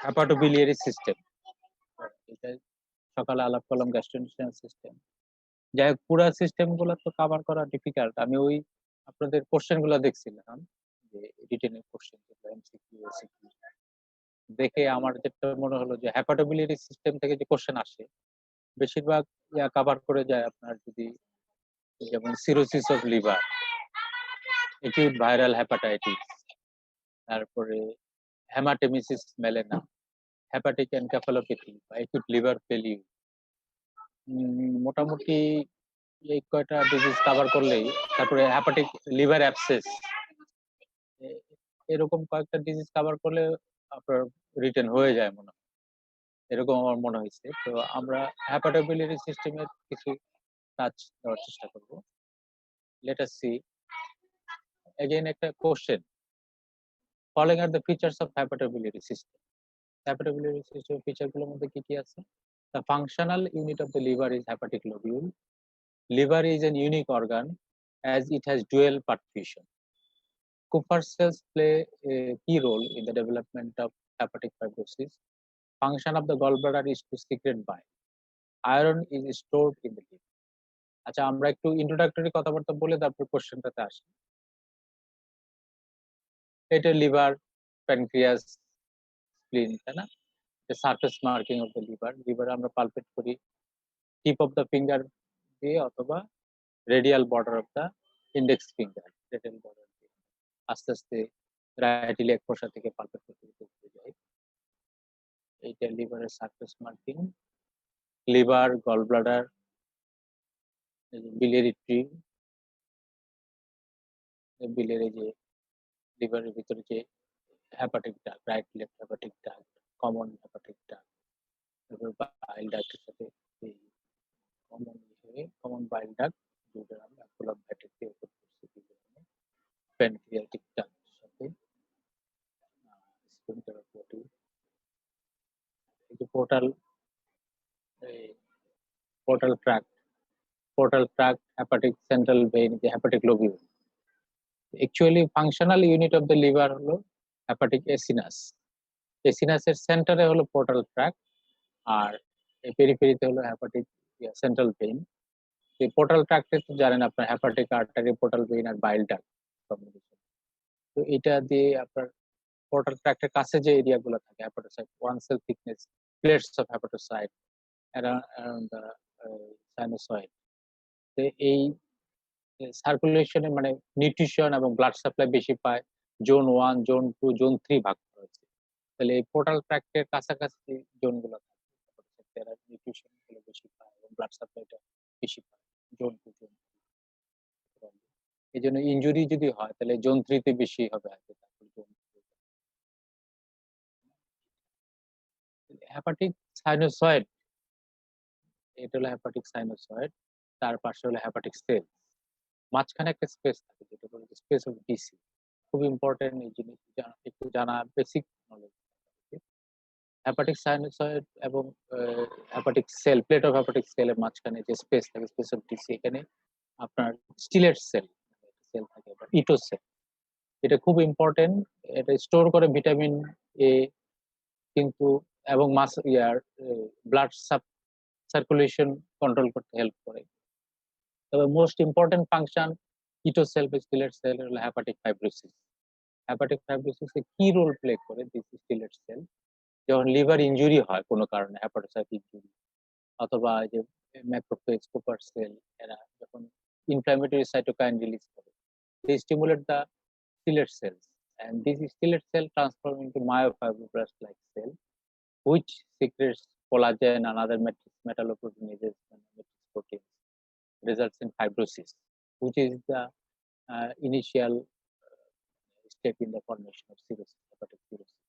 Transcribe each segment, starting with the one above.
Hepatobiliary system, এটা সকালে আলাপ করলাম গ্যাস্ট্রোইন্টেস্টাইনাল সিস্টেম। যাই হোক, পুরা সিস্টেম গুলো তো কভার করা ডিফিকাল্ট। আমি ওই আপনাদের কোশ্চেন গুলো দেখছিলাম, যে রিটেনের কোশ্চেন যেগুলো এমসিকিউ এসিকিউ, দেখে আমার যেটা মনে হলো যে হেপাটোবিলিয়ারি সিস্টেম থেকে যে কোশ্চেন আসে বেশিরভাগ কভার করে যায় আপনার, যদি যেমন cirrhosis of liver, acute viral hepatitis, তারপরে হেমাটেমিসিস মেলেনা, হেপাটিক এনকেফালোপ্যাথি বা অ্যাকিউট লিভার ফেলিউর, মোটামুটি এই কয়টা ডিজিজ কভার করলেই, তারপরে হেপাটিক লিভার অ্যাবসেস, এরকম কয়েকটা ডিজিজ কভার করলে আপনার রিটেন হয়ে যায় মনে হয়, এরকম আমার মনে হয়েছে। তো আমরা হেপাটোবিলিয়ারি সিস্টেমের কিছু টাচ দেওয়ার চেষ্টা করব। লেট আস সি এগেইন একটা question, following are the features of hepatobiliary system. Hepatobiliary system feature গুলোর মধ্যে কি কি আছে? The functional unit of the liver is hepatic lobule. Liver is an unique organ as it has dual perfusion. Kupffer cells play a key role in the development of hepatic fibrosis. Function of the gallbladder is to secrete bile. Iron is stored in the liver. আচ্ছা, আমরা একটু introductory কথাবার্তা বলে তারপর কোশ্চেনটাতে আসি। এটা liver, pancreas, স্প্লিন, তাই না? The surface marking of the liver. Liver আমরা পালপেট করি টিপ অফ দ্য ফিঙ্গার দিয়ে অথবা radial border of the index finger, radial border দিয়ে আস্তে আস্তে রাইট ইলিয়াক ফোসা থেকে পালপেট করতে যায়। এইটা লিভারের surface marking. Liver, gall bladder, biliary tree, biliary যে লিভারের ভিতরে যে hepatic duct, right left hepatic duct, common hepatic duct, তারপর বাইল ডাক্টের সাথে এই কমন বাইল ডাক, দুটো আমরা অ্যাকুলাম ভ্যাটিক দিয়ে করতেছি, প্যানক্রিয়াটিক ডাকের সাথে স্পিন্টার প্রোটিন, এই যে portal tract, hepatic central vein, যে hepatic lobule. Actually functional unit of the liver হলো হেপাটিক এসিনাস। এসিনাসের সেন্টারে হলো পোর্টাল ট্র্যাক্ট, আর পেরিফেরিতে হলো হেপাটিক সেন্ট্রাল ভেইন। এই পোর্টাল ট্র্যাক্টে তো জানেন আপনার হেপাটিক আর্টারি, পোর্টাল ভেইন আর বাইল ডাক্ট কম্বিনেশন। তো এটা দিয়ে আপনার পোর্টাল ট্র্যাক্টের কাছে যে এরিয়া গুলো থাকে, hepatocyte, one cell thickness plates of hepatocyte around the sinusoid, এই সার্কুলেশনে মানে নিউট্রিশন এবং ব্লাড সাপ্লাই বেশি পায়। জোন 1, জোন 2, জোন 3 ভাগ করা হয়েছে। তাহলে এই পোর্টাল ট্র্যাক্টের কাছাকাছি জোন গুলো থাকে, তারা নিউট্রিশন গুলো বেশি পায় এবং ব্লাড সাপ্লাইটা বেশি পায় জোন 2, জোন 3। এই জন্য ইনজুরি যদি হয় তাহলে জোন 3 তে বেশি হবে আগে, তারপর জোন 2। হেপাটিক সাইনোসয়েড, এটা হলো হেপাটিক সাইনোসয়েড, তার পাশে হলো হেপাটিক সেল, মাঝখানে একটা স্পেস থাকে যেটা বলে স্পেস অফ ডিসি। খুব ইম্পর্টেন্ট এই জিনিস একটু জানা, বেসিক নলেজ। হেপাটিক সাইনোসয়েড এবং hepatic cell, plate of hepatic সেলের মাঝখানে যে স্পেস থাকে, স্পেস অফ ডিসি, এখানে আপনার স্টিলেট সেল থাকে, ইটো সেল। এটা খুব ইম্পর্টেন্ট, এটা স্টোর করে ভিটামিন এ কিন্তু, এবং মাস ব্লাড সার্কুলেশন কন্ট্রোল করতে হেল্প করে। তবে মোস্ট ইম্পর্টেন্ট ফাংশন ইটো সেল বা স্টিলেট সেল হলো হেপাটিক ফাইব্রোসিস। হেপাটিক ফাইব্রোসিসে কি রোল প্লে করে দিস স্টিলেট সেল? যখন লিভার ইনজুরি হয় কোনো কারণে, হেপাটোসাইট ইনজুরি, অথবা যে ম্যাক্রোফেজ, কুপার সেল, এরা যখন ইনফ্ল্যামেটরি সাইটোকাইন রিলিজ করে, they stimulate the stellate cells, and these stellate cell transform into myofibroblast-like cell, which secretes collagen and other metalloproteinases and matrix proteins, results in fibrosis, which is the initial step in the formation of cirrhosis, hepatic cirrhosis.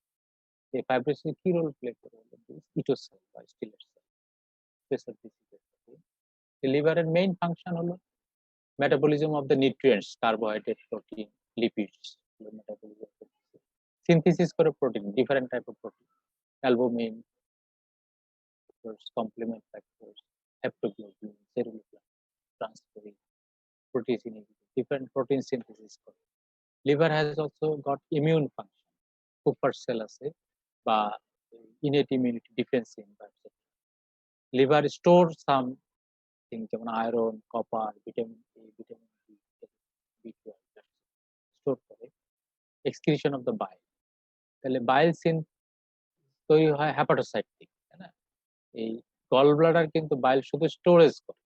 The fibrosis key role play করে ইটো sell বা স্টিলেট sell, special ডিসিজের সাথে। The liver এর main function হলো metabolism of the nutrients, carbohydrate, protein, lipids, metabolism করতেছে, synthesis করে protein, different type of protein, albumin, complement factors, haptoglobin, ceruloplasmin, transferrin, protein, different protein synthesis করে। Liver has also got immune function, Kupffer cell আছে বা innate immunity, defense in liver store some things যেমন iron, copper, vitamin A, vitamin B, B12 store করে excretion of the bile। তাহলে bile scene তৈরি হয় hepatocyte থেকে, তাই না? এই গল ব্লাডার কিন্তু বাইল শুধু স্টোরেজ করে,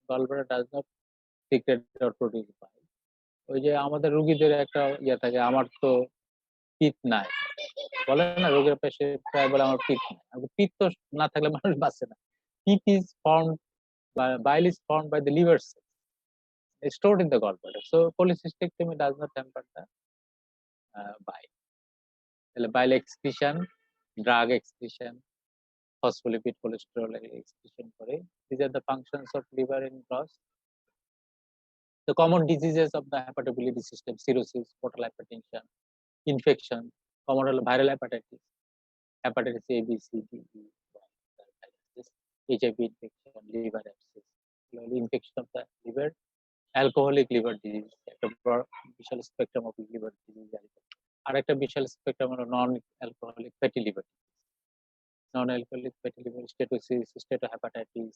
gall bladder does not secrete or produce bile. ওই যে আমাদের রোগীদের একটা ইয়ে থাকে, আমার তো পিত্ত নাই, বলে না রোগের পাশে প্রায় বলে আমার পিত্ত নাই। পিত্ত না থাকলে মানুষ বাঁচে না। পিত্ত is formed by bile is formed by the liver cells stored in the gallbladder. So cholecystectomy does not hamper the bile. Bile excretion, drug excretion, phospholipid cholesterol excretion করে। These are the functions of liver in gross. The common diseases of the hepatobiliary system: cirrhosis, portal hypertension, infection, common viral hepatitis, hepatitis A, B, C, D, E, HIV infection, liver abscess, infection of the liver, alcoholic liver disease, একটা বিশাল spectrum of liver disease আছে। আর একটা বিশাল spectrum হলো non alcoholic fatty liver, non alcoholic fatty liver steatosis, steatohepatitis,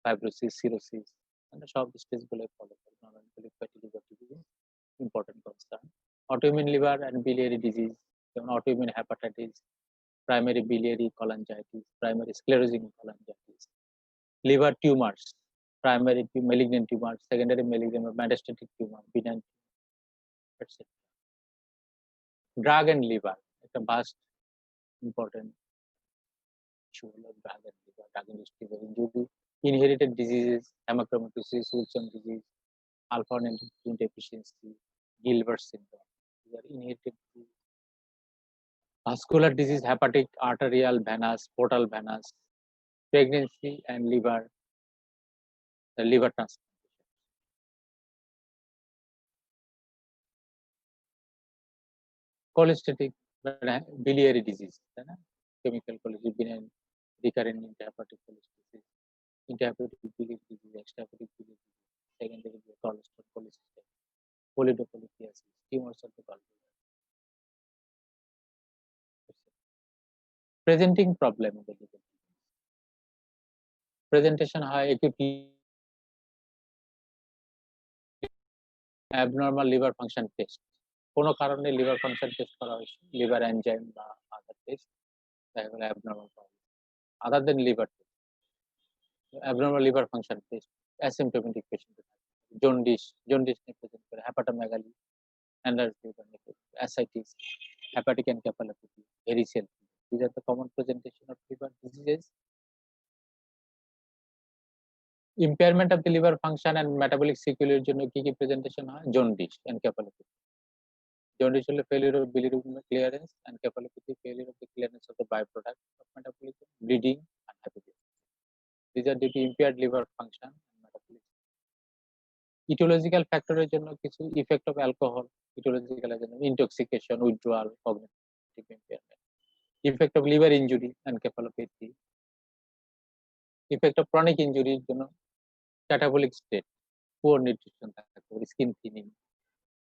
fibrosis, cirrhosis, মানে সব stage গুলো ফলো করে non alcoholic fatty liver disease important concern. Autoimmune liver and biliary disease যেমন autoimmune hepatitis, primary biliary cholangitis, primary sclerosing cholangitis, liver tumors, primary malignant tumor, secondary malignant metastatic tumor, benign, etc. Drug and liver, একটা vast important issue হলো drug and liver, drug induced liver injury, inherited diseases, hemochromatosis, Wilson disease, alpha network deficiency, Gilbert syndrome. These are inherited diseases. Vascular disease, hepatic, arterial, venous, portal venous, pregnancy and liver transplantation. Cholestatic biliary disease, তাই না? Chemical cholesterol, recurrent intrahepatic cholestasis, intrahepatic biliary disease, extrahepatic biliary disease, secondary cholesterol cholecystitis, polydipolydipsia, tumors of the gallbladder. Presenting problem in the liver. Presentation হয় acute abnormal liver function test, কোনো কারণে liver function test করা হয়েছে, liver enzyme বা আদার test দেখা গেল abnormal problem, other than liver test, abnormal liver function test asymptomatic patient, jaundice নিয়ে present করে, হেপাটোমেগালি, ascites, hepatic encephalopathy, varicella. These are the common presentation of liver diseases. Impairment of the liver function and metabolic sequelae জন্য কি কি presentation হয়? Jaundice, encephalopathy. Jaundice হলে failure of bilirubin clearance, encephalopathy failure of the clearance of the byproduct of metabolism, bleeding and hypertension. These are due to impaired liver function and metabolism. Etiological factors জন্য কিছু effect of alcohol, etiological জন্য intoxication, withdrawal, cognitive impairment, effect of liver injury, encephalopathy, effect of chronic injury জন্য catabolic state, poor nutrition থাকতে, skin thinning,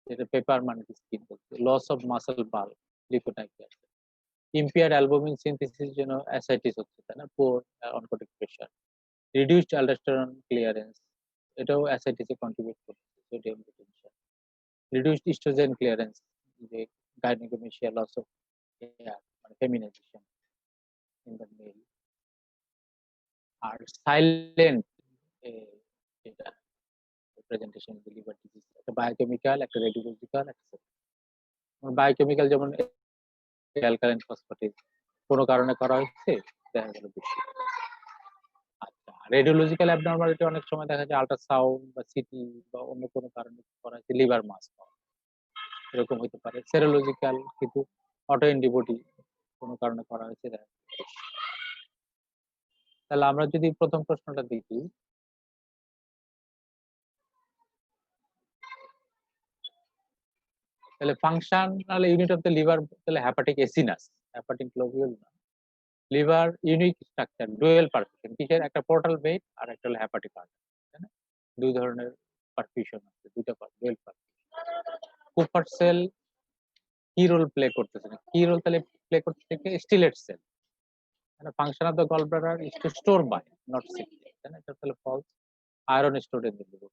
যেটা paper money skin করতে, loss of muscle bulk, লিপোটাইপিয়া, impaired albumin synthesis জন্য ascites হচ্ছে, তাই না? Poor oncotic pressure, reduced aldosterone clearance, এটাও অ্যাসাইটিসে কন্ট্রিবিউট করছে, sodium retention, reduced oestrogen clearance, যে গাইনোকোমেশিয়া, লস অফ হেয়ার মানে ফেমিনাইজেশন ইন দ্য মেল, আর সাইলেন্ট এটা প্রেজেন্টেশন অফ লিভার ডিজিজ, একটা বায়োকেমিক্যাল, একটা রেডিওলজিক্যাল, একটা বায়োকেমিক্যাল যেমন অ্যালকালাইন ফসফেটেজ কোনো কারণে করা হচ্ছে, দেখা গেল বেশি। আচ্ছা, রেডিওলজিক্যাল অ্যাবনরমালিটি অনেক সময় দেখা যায় আল্ট্রাসাউন্ড বা সিটি বা অন্য কোনো কারণে করা হচ্ছে, লিভার মাস এরকম হতে পারে। সেরোলজিক্যাল কিন্তু অটো অ্যান্টিবডি কোনো কারণে করা হয়েছে, দেখা যাচ্ছে। তাহলে আমরা যদি প্রথম প্রশ্নটা দেখি, তাহলে functional unit of the liver তাহলে হেপাটিক এসিনাস, হেপাটিক গ্লোবিউল না, liver unique structure, dual perfusion, কিসের? একটা পোর্টাল ভেইন আর একটা হলো হেপাটিক আর্টারি, তাই না? দুই ধরনের পারফিউশন আছে, দুইটা ডুয়েল পারফিউশন। কুপার সেল কি রোল প্লে করতেছে না, কি রোল তাহলে প্লে করতে থেকে stellate cell, function of the gall bladder is to store bile not secret, তাই না? এটা তাহলে false. Iron stored in the liver.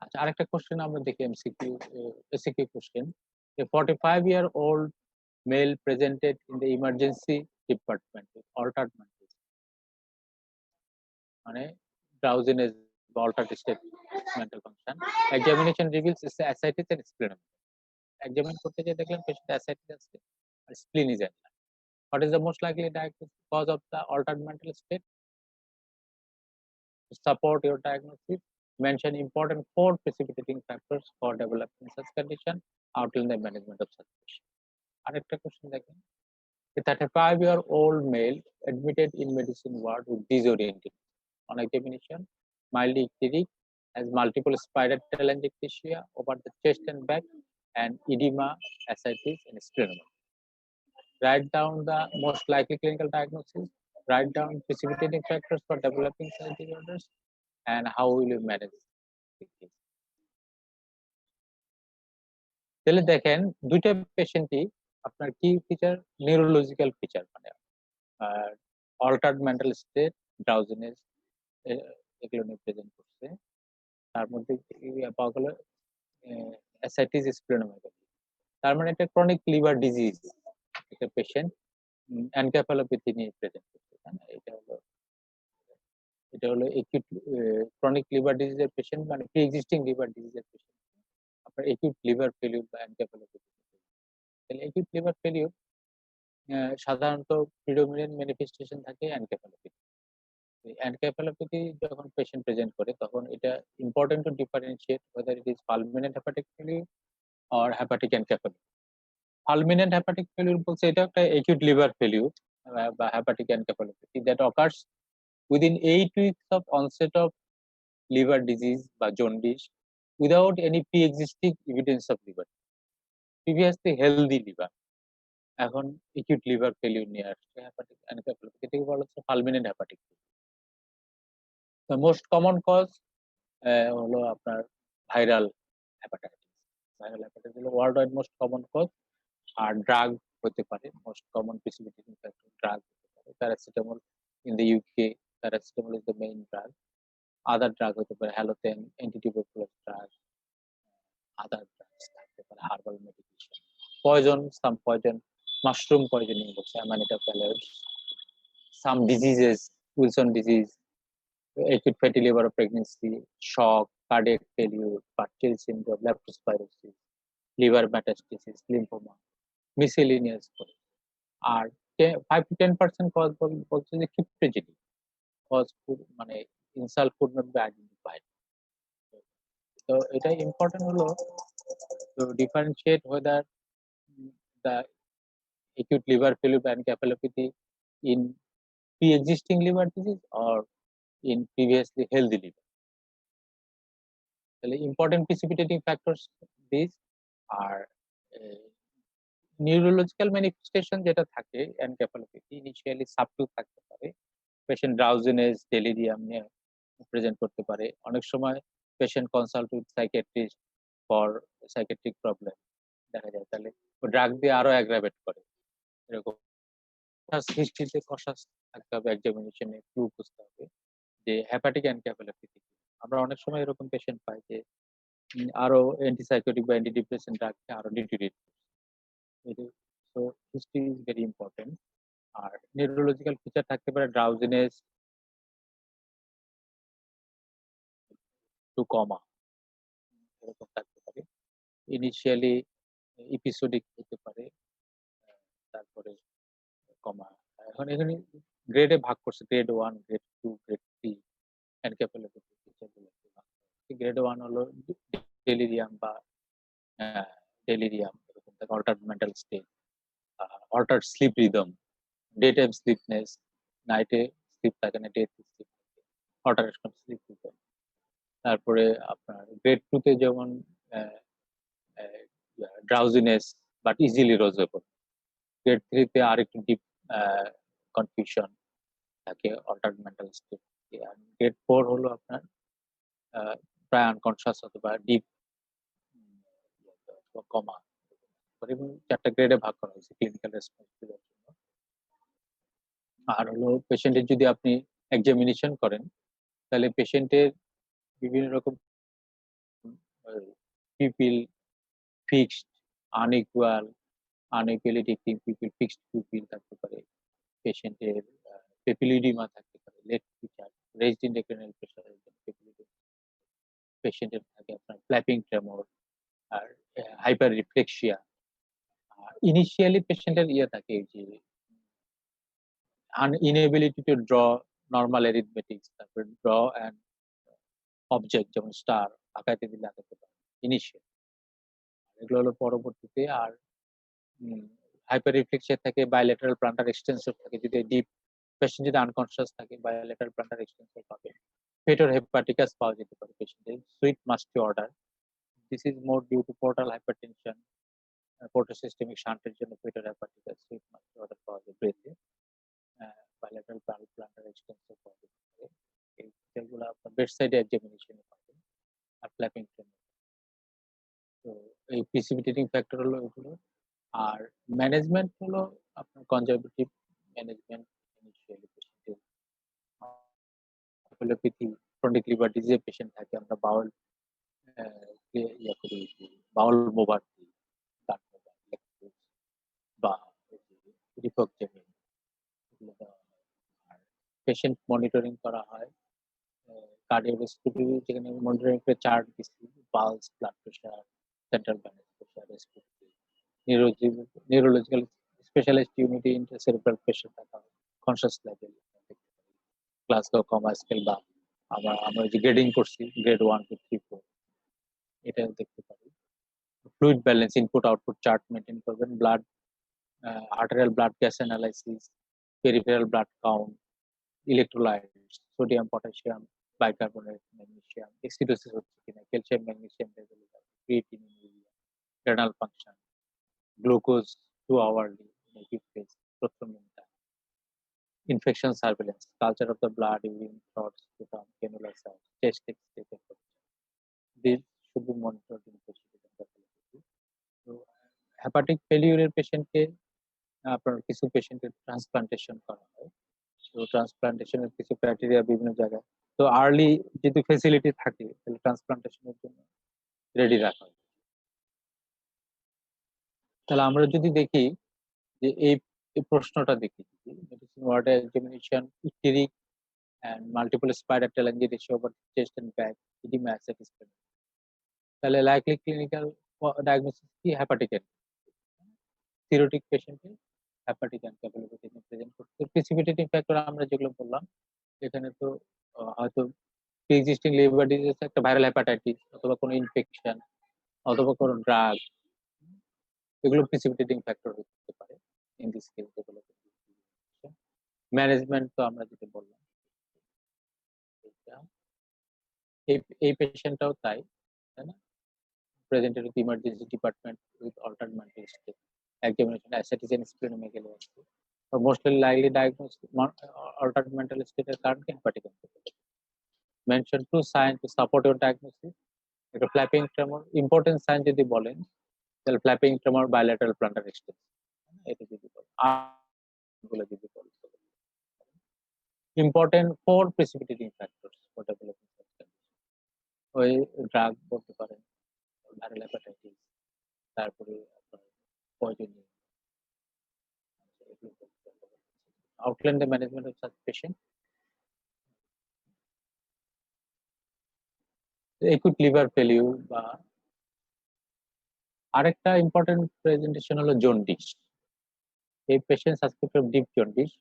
আচ্ছা, আরেকটা কোশ্চেন আমরা দেখি, MCQ SCQ question. A 45-year-old male presented in the emergency department with altered মানে drowsiness বা altered state mental function. Examination reveals ascites and splenomegaly. Examine করতে গিয়ে দেখলেন patient ascites আছে আর spleen is absent. What is the most likely diagnostic cause of the altered mental state? To support your diagnosis, mention important 4 precipitating factors for developing such condition, outline the management of such patient. আরেকটা question দেখেন, a 35-year-old male admitted in medicine ward with disorientation. On examination, mildly icteric, has multiple spider telangiectasia over the chest and back, and edema, ascites, and splenomegaly. Write down the most likely clinical diagnosis. Write down precipitating factors for developing such disorders, and how will you manage it. তাহলে দেখেন দুইটা পেশেন্টই আপনার কি feature, neurological feature, মানে altered mental state, drowsiness, এগুলো নিয়ে present করছে। তার মধ্যে পাওয়া গেল অ্যাসাইটিস স্প্লেনোমেগালি। তার মানে এটা ক্রনিক লিভার ডিজিজ, একটা পেশেন্ট এনকেফালোপ্যাথি নিয়ে প্রেজেন্ট করছে। এটা হলো একিউট ক্রনিক লিভার ডিজিজের পেশেন্ট, মানে প্রি এক্সিস্টিং লিভার ডিজিজের পেশেন্ট আপনার একিউট লিভার ফেলিউর বা এনকেফালোপ্যাথি। তাহলে একিউট লিভার ফেলিউর সাধারণত প্রিডোমিনেন্ট ম্যানিফেস্টেশন থাকে এনকেফালোপ্যাথি। এনকেফালোপ্যাথি যখন পেশেন্ট প্রেজেন্ট করে তখন এটা important to differentiate whether it is fulminant hepatic failure or hepatic encephalopathy. Fulminant hepatic failure বলতে এটা একটা acute liver failure বা hepatic encephalopathy that occurs within 8 weeks of onset of liver disease বা jaundice without any pre-existing evidence of liver, previously healthy liver, এখন acute liver failure নিয়ে আসছে hepatic encephalopathy। এটাকে বলা হচ্ছে fulminant hepatic failure। The most common cause হলো আপনার viral hepatitis. Viral hepatitis হলো world wide most common cause. আর ড্রাগ হতে পারে, most common precipitating factor drug হতে পারে। Paracetamol in the UK, paracetamol is the main drug. Other drug হতে পারে halothane, antitubercular drug, other drugs থাকতে পারে, herbal medication. Poison, some poison, mushroom poisoning হচ্ছে Amanita phalloides. Some diseases, Wilson disease, acute fatty liver pregnancy, shock, cardiac failure, Bardet syndrome, leptospirosis, liver metastasis, lymphoma, miscellaneous cause. আর 5 to 10% cause বলছে যে cryptogenic cause মানে insult could not be identified. তো এটা important হলো to differentiate whether the acute liver failure and encephalopathy in pre-existing liver disease or in previously healthy liver. তাহলে important precipitating factors this. আর neurological manifestation যেটা থাকে encephalopathy, initially subacute থাকতে পারে, patient drowsiness, delirium নিয়ে present করতে পারে। অনেক সময় patient consult with psychiatrist for psychiatric problem দেখা যায়, তাহলে ড্রাগ দিয়ে আরো অ্যাগ্রাভেট করে এরকম। হিস্ট্রিতে কষাস থাকতে হবে, এক্সামিনেশনে ক্লু খুঁজতে হবে যে হেপাটিক এনকেফালোপ্যাথি। আমরা অনেক সময় এরকম পেশেন্ট পাই যে আরো অ্যান্টিসাইকোটিক বা অ্যান্টিডিপ্রেসেন্ট ড্রাগকে আরো ডিটেরিয়েট করছে। So history is very important. আর নিউরোলজিক্যাল ফিচার থাকতে পারে ড্রাউজিনেস টু কমা, এরকম থাকতে পারে। ইনিশিয়ালি এপিসোডিক হতে পারে, তারপরে কমা। এখন এখানে গ্রেডে ভাগ করছে, গ্রেড 1, গ্রেড 2, গ্রেড 3 এনকেফালোপ্যাথি ফিচারগুলো। গ্রেড 1 হলো ডেলিরিয়াম বা ডেলিরিয়াম, এরকম থাকে altered mental state, altered sleep rhythm, day time sleepiness, নাইটে স্লিপ থাকে না, ডে স্লিপ থাকে, অল্টারেশন স্লিপ রিদম। তারপরে আপনার গ্রেড 2 তে যেমন drowsiness but easily rousable. Grade 3 তে আরেকটু ডিপ কনফিউশন থাকে, অল্টার্ড মেন্টাল স্টেট। গ্রেড 4 হলো আপনার প্রায় আনকনসিয়াস অথবা ডিপ কমা, এবং 4টা গ্রেডে ভাগ করা হয়েছে ক্লিনিক্যাল রেসপন্স জন্য। আর হলো পেশেন্টের যদি আপনি এক্সামিনেশন করেন, তাহলে পেশেন্টের বিভিন্ন রকম pupil fixed, unequal, inequality pupil, fixed pupil থাকতে পারে, পেশেন্টের পেপিলিডিমা থাকতে পারে, লেট ফিচার, রেজড ইন্ট্রাক্রেনিয়াল প্রেসারের জন্য পেপিলিডিমা, পেশেন্টের থাকে আপনার ফ্ল্যাপিং ট্রেমর, আর হাইপার রিফ্লেক্সিয়া। ইনিশিয়ালি পেশেন্টের থাকে যে inability to draw normal arithmetics, তারপর draw and object যেমন স্টার আঁকাইতে দিলে আঁকাতে পারে ইনিশিয়াল। এগুলো হলো পরবর্তীতে। আর হাইপার রিফ্লেক্সিয়া থাকে, বাইলেটারাল প্লান্টার এক্সটেন্সর থাকে, যদি ডিপ পেশেন্ট যদি আনকনসিয়াস থাকে বাইলেটারাল প্লান্টার এক্সটেন্সর পাবে। পেটর হেপাটিকাস পাওয়া যেতে পারে পেশেন্টের। Sweet musty odour, this is more due to portal hypertension, portosystemic শান্টের জন্য fetor hepaticus, sweet musty odour পাওয়া যায় ব্রেথে। bilateral plantar extensor পাওয়া যেতে পারে। এই সেলগুলো আপনার বেডসাইড এক্সামিনেশনে পাবেন। আর ফ্ল্যাপিং ট্রেমর। তো এই প্রিসিপিটেটিং ফ্যাক্টর হলো এগুলো। আর ম্যানেজমেন্ট হলো আপনার কনজারভেটিভ ম্যানেজমেন্ট। ইনিশিয়ালি পেশেন্টের অ্যাপোলোপ্যাথি, ক্রনিক লিভার ডিজিজ পেশেন্ট থাকে, আমরা বাউল ইয়া করি, বাউল মোবার দিই, বা রিফক্সেমিন, এগুলো দেওয়া হয়। আর পেশেন্ট মনিটরিং করা হয়, কার্ডিওস্কোপি যেখানে মনিটরিং করে চার্ট দিচ্ছি, pulse, blood pressure, central venous pressure, respiratory, neurological specialist unity intracerebral pressure দেখা হয়, conscious level, Glasgow coma scale, বা আমরা যে গ্রেডিং করছি গ্রেড 1 2 3 4, এটা দেখতে পারি। Fluid balance, input output chart maintain করবেন। Blood arterial blood gas analysis, peripheral blood count, electrolytes, sodium, potassium, bicarbonate, magnesium, acidosis হচ্ছে কিনা, calcium, magnesium level, creatinine, urea, renal function, glucose 2 hourly, negative phase, প্রথমিনটা, infection surveillance, culture of the blood, urine, throats, sputum, cannula cells, chest X-ray temperature. These should be monitored in patient pathology. তো hepatic ফেলিউরের পেশেন্টকে আপনার কিছু পেশেন্টের transplantation করা হয়। তো ট্রান্সপ্লান্টেশনের কিছু ক্রাইটেরিয়া বিভিন্ন জায়গায়। তো আর্লি যদি ফেসিলিটি থাকে তাহলে ট্রান্সপ্লান্টেশনের জন্য রেডি রাখা হয়। তাহলে আমরা যদি দেখি যে এই প্রশ্নটা দেখি, মেডিসিন ওয়ার্ডে examination, ইকটেরিক and multiple spider telangiectasia over chest and back, edema assessment, তাহলে লাইকলি ক্লিনিক্যাল ডায়াগনোসিস কি হেপাটিক সিরোটিক পেশেন্টে হেপাটিক এনকেফালোপ্যাথি প্রেজেন্ট করতে। প্রিসিপিটেটিং ফ্যাক্টর আমরা যেগুলো বললাম এখানে তো হয়তো প্রি এক্সিস্টিং লিভার ডিজিজ, একটা ভাইরাল হেপাটাইটিস, অথবা কোনো ইনফেকশন, অথবা কোনো ড্রাগ, এগুলো প্রিসিপিটেটিং ফ্যাক্টর হতে পারে in this case development. Management তো আমরা যেটা বললাম, এই পেশেন্টটাও তাই না, presented with emergency department with altered mental state, examination asceticism splenomegaly আছে, mostly likely diagnosed altered mental state এর কারণ কি hepatic encephalopathy. Mention two signs to support your diagnosis. একটা flapping tremor, important sign যদি বলেন তাহলে flapping tremor, bilateral plantar extension, এটা যদি বলেন, গুলো যদি বলেন, important 4 precipitating factors for developing such condition, ওই ড্রাগ বলতে পারেন, ভাইরাল হেপাটাইটিস, তারপরে আপনার poisoning, outline the management of such patient. acute liver failure বা আরেকটা ইম্পর্টেন্ট প্রেজেন্টেশন হলো জন্ডিস। এই patient suspected deep jaundice,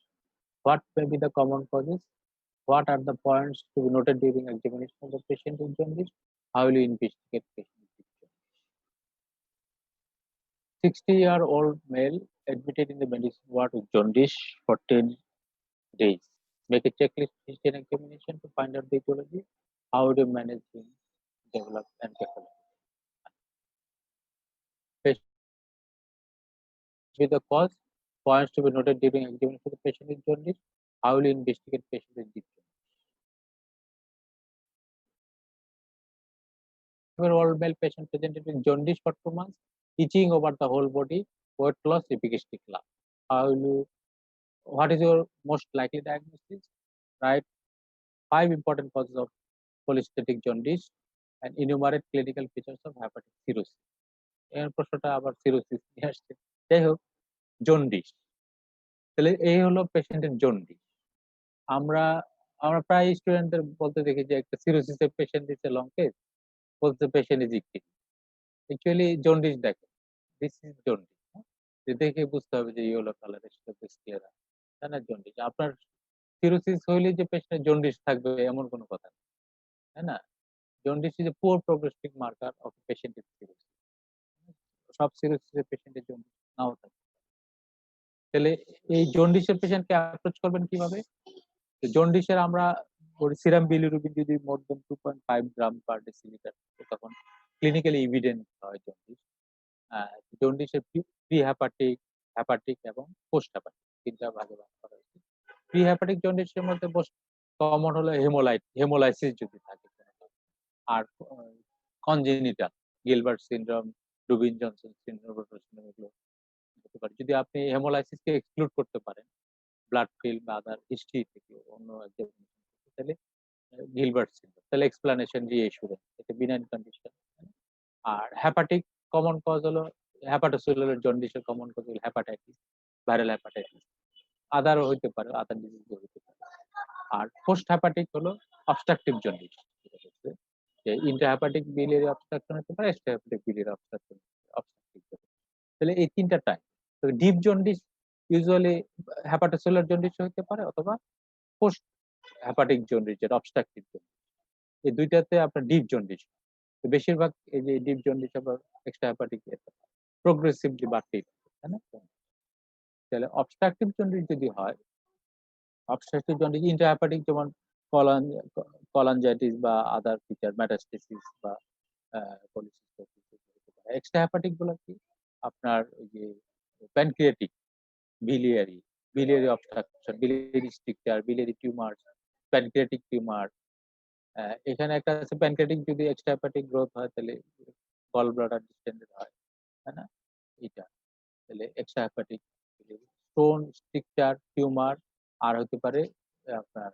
what may be the common causes, what are the points to be noted during examination of the patient with jaundice, how will you investigate patient with jaundice. 60-year-old male admitted in the medicine ward with jaundice for 10 days. Make a checklist history and examination to find out the etiology. How would you manage him develop encephalopathy? With the cause, points to be noted during examination of the patient with jaundice. How will you investigate patient with deep jaundice? old male patient presented with jaundice for 2 months, itching over the whole body, weight loss, epigastric lump. What is your most likely diagnosis? Right? 5 important causes of polycystitic jaundice and enumerate clinical features of hepatic cirrhosis. এর প্রশ্নটা আবার cirrhosis নিয়ে আসছে। যাই হোক, jaundice. তাহলে এই হলো পেশেন্টের জন্ডিস। আমরা আমরা প্রায় স্টুডেন্টদের বলতে দেখি যে একটা সিরোসিসের পেশেন্ট দিচ্ছে লং কেস, বলছে পেশেন্ট ইজ ইকটিভ। অ্যাকচুয়ালি জন্ডিস দেখে। This is jaundice. দেখে বুঝতে হবে যে ইয়েলো কালারের সাথে স্ক্লেরা, তাই না? জন্ডিস। আপনার সিরোসিস হইলে যে পেশেন্টের জন্ডিস থাকবে এমন কোনো কথা নেই, তাই না? Jaundice is a poor prognostic marker of patient with cirrhosis. সব সিরোসিসের পেশেন্টের জন্ডিস নাও থাকে। তাহলে এই জন্ডিসের পেশেন্টকে অ্যাপ্রোচ করবেন কিভাবে? জন্ডিসের আমরা সিরাম বিলিরুবিন যদি মোর দেন 2.5 গ্রাম পার ডেসিলিটার, তখন ক্লিনিক্যালি এভিডেন্ট হয় জন্ডিস। জন্ডিসের প্রি হেপাটিক, হেপাটিক এবং পোস্ট হেপাটিক ৩ টা ভাগে ভাগ করা হয়েছে। প্রি হেপাটিক জন্ডিসের মধ্যে মোস্ট কমন হলো হেমোলাইসিস যদি থাকে, আর congenital Gilbert syndrome, Dubin Johnson syndrome এগুলো হতে পারে। যদি আপনি হেমোলাইসিসকে এক্সক্লুড করতে পারেন ব্লাড ফিল্ম বা আদার হিস্ট্রি থেকে অন্য এক্সামিনেশন, তাহলে গিলবার্ট সিনড্রোম, তাহলে এক্সপ্লানেশন রিএসুরেন্স, এটা বিনাইন কন্ডিশন। আর হেপাটিক কমন কজ হলো হেপাটোসেলুলার জন্ডিসের কমন কজ হলো হেপাটাইটিস, ভাইরাল হেপাটাইটিস। আদারও হইতে পারে, আদার ডিজিজও হইতে পারে। আর পোস্ট হেপাটিক হলো অবস্ট্রাকটিভ জন্ডিস, যেটা হচ্ছে যে ইন্ট্রাহেপাটিক biliary অবস্ট্রাকশন হতে পারে, extrahepatic biliary obstruction, obstructive jaundice. তাহলে এই ৩ টা টাইপ। তো deep jaundice usually hepatocellular jaundice হতে পারে অথবা পোস্ট হেপাটিক জন্ডিস, যেটা অবস্ট্রাকটিভ জন্ডিস। এই ২ টাতে আপনার ডিপ জন্ডিস। তো বেশিরভাগ এই যে ডিপ জন্ডিস আবার এক্সট্রা হেপাটিক প্রোগ্রেসিভলি বাড়তেই থাকে, তাই না? তাহলে অবস্ট্রাকটিভ জন্ডিস যদি হয়, অবস্ট্রাকটিভ জন্ডিস ইন্ট্রাহেপাটিক যেমন কলান কলানজাইটিস বা আদার ফিচার মেটাস্টেসিস বা পলিসিস্টাইটিস হতে পারে। এক্সট্রা হেপাটিক গুলো কি? আপনার ওই যে pancreatic, biliary obstruction, biliary structure, biliary tumour, pancreatic tumour. এখানে একটা আছে প্যানক্রিয়াটিক যদি এক্সট্রা হেপাটিক গ্রোথ হয় তাহলে গল ব্লাডার ডিস্টেন্ডেড হয়, তাই না? এটা তাহলে extra hepatic stone, stricture, tumour, আর হতে পারে আপনার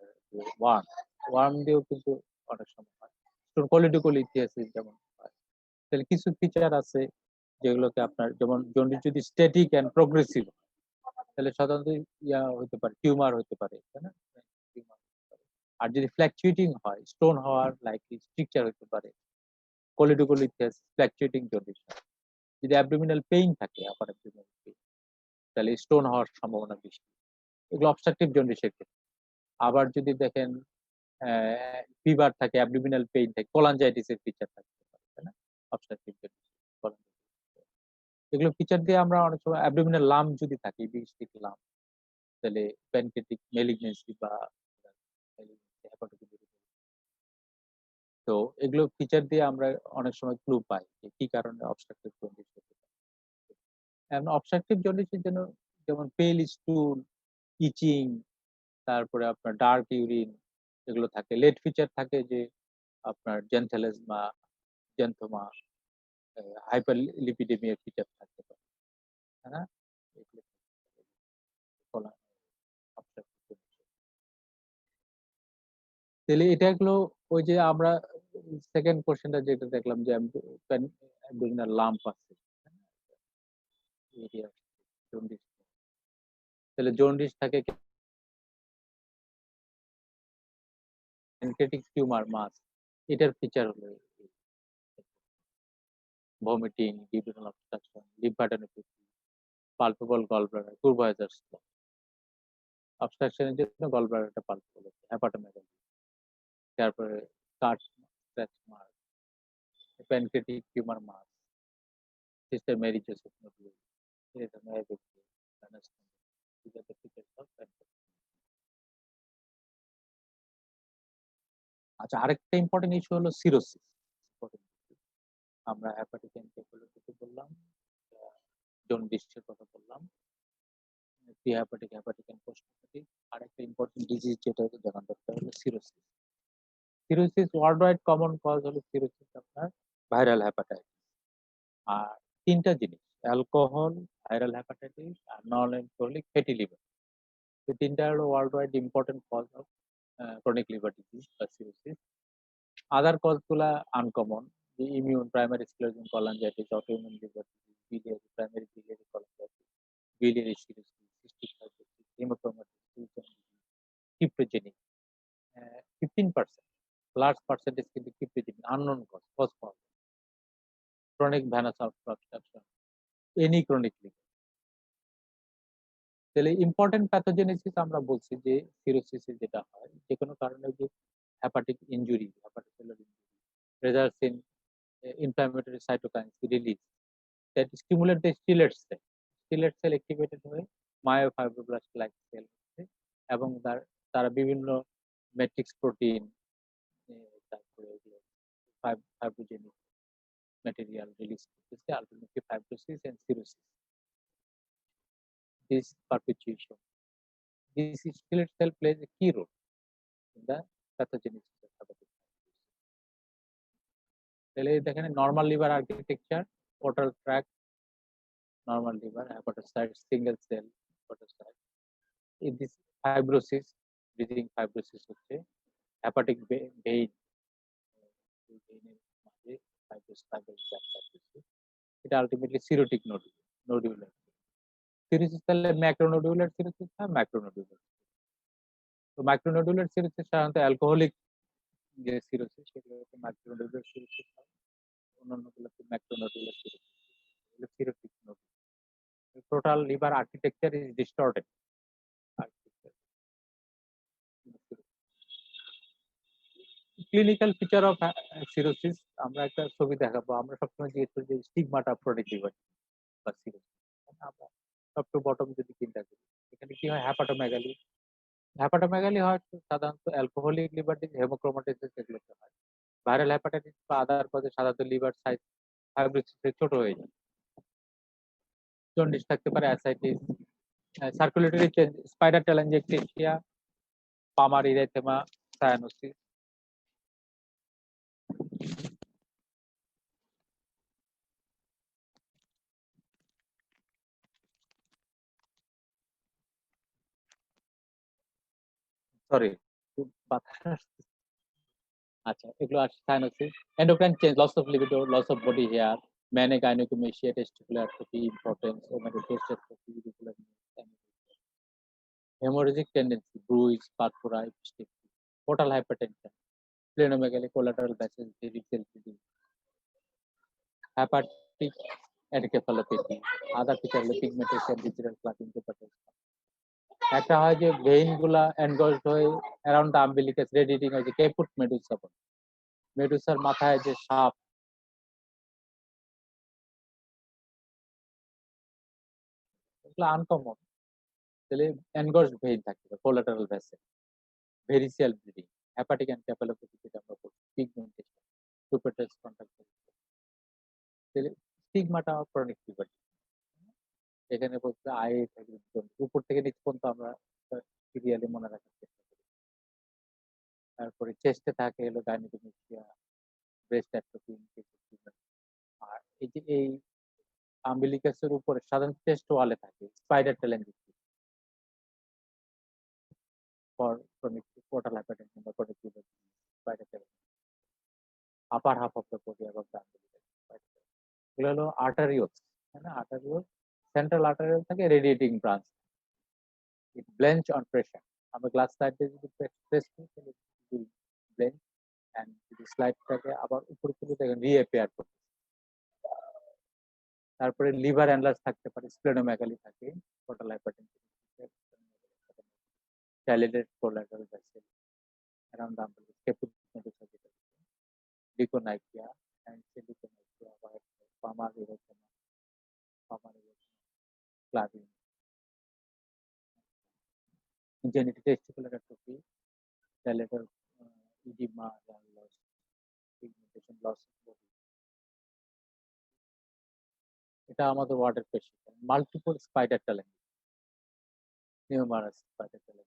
ওয়ার্ম। ওয়ার্ম দিয়েও কিন্তু অনেক সময় হয়। স্টোন কোলিডোকোলিথিয়াসিস যেমন হয়। তাহলে কিছু ফিচার আছে যেগুলোকে আপনার, যেমন জন্ডিস যদি স্ট্যাটিক এন্ড প্রোগ্রেসিভ, তাহলে সাধারণত ইয়া হতে পারে, টিউমার হতে পারে, তাই না? টিউমার হতে পারে। আর যদি ফ্ল্যাকচুয়েটিং হয়, স্টোন হওয়ার লাইকলি স্ট্রাকচার হতে পারে, কোলিডোকোলিথিয়াস ফ্ল্যাকচুয়েটিং জন্ডিস। যদি অ্যাবডোমিনাল পেইন থাকে, আপার অ্যাবডোমিনাল পেইন, তাহলে স্টোন হওয়ার সম্ভাবনা বেশি। এগুলো অবস্ট্রাকটিভ জন্ডিসের ক্ষেত্রে। আবার যদি দেখেন ফিভার থাকে, অ্যাবডোমিনাল পেইন থাকে, কোলানজাইটিসের ফিচার থাকতে পারে, তাই না? অবস্ট্রাকটিভ জন্ডিস, এগুলো ফিচার দিয়ে আমরা অনেক সময় অ্যাবডোমিনাল লাম্প যদি থাকে, বিস্টিক লাম্প, তাহলে প্যানক্রিয়াটিক ম্যালিগনেন্সি বা হেপাটোবিলিয়ারি। তো এগুলো ফিচার দিয়ে আমরা অনেক সময় ক্লু পাই যে কি কারণে অবস্ট্রাকটিভ জন্ডিস হতে পারে। এখন অবস্ট্রাকটিভ জন্ডিসের জন্য যেমন পেল স্টুল, ইচিং, তারপরে আপনার ডার্ক ইউরিন, এগুলো থাকে। লেট ফিচার থাকে যে আপনার জেনথ্যালাজমা, জেনথোমা, হাইপারলিপিডেমিয়া ফিচার থাকতে পারে, তাই না? এগুলো বলা obstructive জন্ডিস। তাহলে এটা হলো ওই যে আমরা সেকেন্ড কোশ্চেনটা যেটা দেখলাম যে অ্যাবডোমিনাল লাম্প আছে, এরিয়া জন্ডিস। তাহলে জন্ডিস থাকে প্যানক্রিয়াটিক টিউমার মাস, এটার ফিচার হলো vomiting, duodenal obstruction, lymphadenopathy, palpable gall bladder, Courvoisier's. অবস্ট্রাকশনের জন্য গল ব্লাডারটা পালপেবল হচ্ছে, হেপাটোমেগালি, তারপরে cut scratch mark, pancreatic tumour mass, Sister Mary Joseph's nodule, এটা মেয়াবিক, আচ্ছা, আরেকটা ইম্পর্টেন্ট ইস্যু হলো সিরোসিস। আমরা হেপাটিক এনকেফালোপ্যাথি বললাম, জন্ডিসের কথা বললাম, prehepatic, hepatic and post hepatic. আরেকটা ইম্পর্টেন্ট ডিজিজ যেটা জানার দরকার হলো cirrhosis. Cirrhosis world wide common cause হলো সিরোসিস আপনার ভাইরাল হ্যাপাটাইটিস। আর ৩ টা জিনিস অ্যালকোহল, ভাইরাল হ্যাপাটাইটিস আর নন অ্যালকোহলিক ফ্যাটি লিভার। এই ৩ টা হলো world wide important cause of chronic liver disease বা সিরোসিস। আদার কজ গুলা আনকমন। যে immune primary sclerosing cholangitis, autoimmune liver disease, biliary primary biliary cholangitis, biliary cirrhosis, cystic fibrosis, hemochromatous, cryptogenic 15% large percentage কিন্তু cryptogenic unknown cause পাওয়া যায়। chronic venous obstruction, any chronic liver। তাহলে important pathogenesis আমরা বলছি যে cirrhosis যেটা হয় যেকোনো কারণে যে hepatic injury, hepatocellular injury results in inflammatory cytokines release that stimulate the stellate cell. Stellate cell activated হয়ে myofibroblast like cell হচ্ছে এবং তারা বিভিন্ন ম্যাট্রিক্স প্রোটিন তারপরে এগুলো ফাইব্রোজেনিক ম্যাটেরিয়াল রিলিজ করতেছে ultimately fibrosis and cirrhosis. This perpetuation, this stellate cell plays a key role in the pathogenesis of hepatic fibrosis. তাহলে দেখেন normal liver architecture, portal tract, normal liver, hepatocyte, single cell hepatocyte. In this fibrosis, breathing fibrosis হচ্ছে hepatic vein, vein এর মাঝে fibrosis, এটা ultimately cirrhotic nodular cirrhosis. তাহলে ম্যাক্রোনোডুলার cirrhosis না ম্যাক্রোনোডুলার। তো ম্যাক্রোনোডুলার cirrhosis সাধারণত অ্যালকোহলিক যে সিরোসিস সেগুলো হচ্ছে ম্যাক্রোনোডুলার সিরোসিস হয়, অন্যান্যগুলো হচ্ছে ম্যাক্রোনোডুলার সিরোসিস, এগুলো cirrhotic nodule. Total liver architecture is distorted. Clinical feature of cirrhosis আমরা একটা ছবি দেখাবো। আমরা সবসময় জিজ্ঞেস করি যে স্টিগমাটা ক্রনিক লিভার বা সিরোসিস। আমরা টপ টু বটম যদি চিন্তা করি এখানে কি হয় হ্যাপাটোমেগালি। হ্যাপাটোমেগালি হয় সাধারণত অ্যালকোহলিক লিভার ডিজিজ, হেমোক্রোমাটাইটিস এগুলোতে হয়। ভাইরাল হ্যাপাটাইটিস বা আদার কজে সাধারণত লিভার সাইজ ফাইব্রোসিস ছোট হয়ে যায়। জন্ডিস থাকতে পারে, ascites, circulatory change, spider telangiectasia, palmar erythema, cyanosis. Sorry, আচ্ছা এগুলো আসছে cyanosis, endocrine change, loss of libido, loss of body hair, manic gynaecomastia, testicular atrophy, impotence, ওমেটোটেস্ট atrophy, regular haemorrhagic tendency, bruise, purpura, epistaxis, portal hypertension, splenomegaly, collateral vessel disease, hepatic encephalopathy, other feature হলো pigmentation, digital clubbing, একটা হয় যে vein গুলা এনগলড হয়ে around the umbilicus radiating হয় যে কেপুট Medusa বলে। মেডুসার মাথায় যে সাপ, এগুলো আনকমন। তাহলে এনগলড ভেইন থাকবে, collateral vessel, variceal bleeding, hepatic encephalopathy যেটা আমরা বলছি, পিগমেন্টেশন, সুপারটাস কন্ট্রাক্ট। তাহলে স্টিগমাটা ক্রনিক লিভার। এখানে বলতে আই উপর থেকে নিচ পর্যন্ত আমরা সিরিয়ালি মনে রাখার চেষ্টা করি। তারপরে চেস্টে থাকে হলো গাইনোকোমেশিয়া, ব্রেস্ট অ্যাট্রফি, আর এই যে এই আম্বিলিকাসের উপরে সাধারণ চেস্ট ওয়ালে থাকে spider telangiectasia for chronic portal hypertension বা chronic liver spider telangiectasia. Upper half of the body above the umbilicus. এগুলো হলো আর্টারিওলস, তাই না? আর্টারিওল, সেন্ট্রাল আর্টারিওল থাকে, radiating branch, it blanch on pressure. আমরা গ্লাস স্লাইডে যদি প্রেস করি তাহলে ব্লেঞ্চ এন্ড যদি স্লাইডটাকে আবার উপরে তুলে দেখেন রিঅ্যাপিয়ার করতে। তারপরে লিভার এনলার্জ থাকতে পারে, স্প্লেনোমেগালি থাকে, portal hypertension, dilated collateral vessel around the umbilicus, caput medusae যেটা, লিকোনাইকিয়া এন্ড সিলিকোনাইকিয়া, palmar erythema, clubbing, genital testicular atrophy, dilator edema, loss, pigmentation loss of body। এটা আমাদের ওয়ার্ডের পেশেন্ট। মাল্টিপল স্পাইডার টেলেন, numerous spider টেলেন।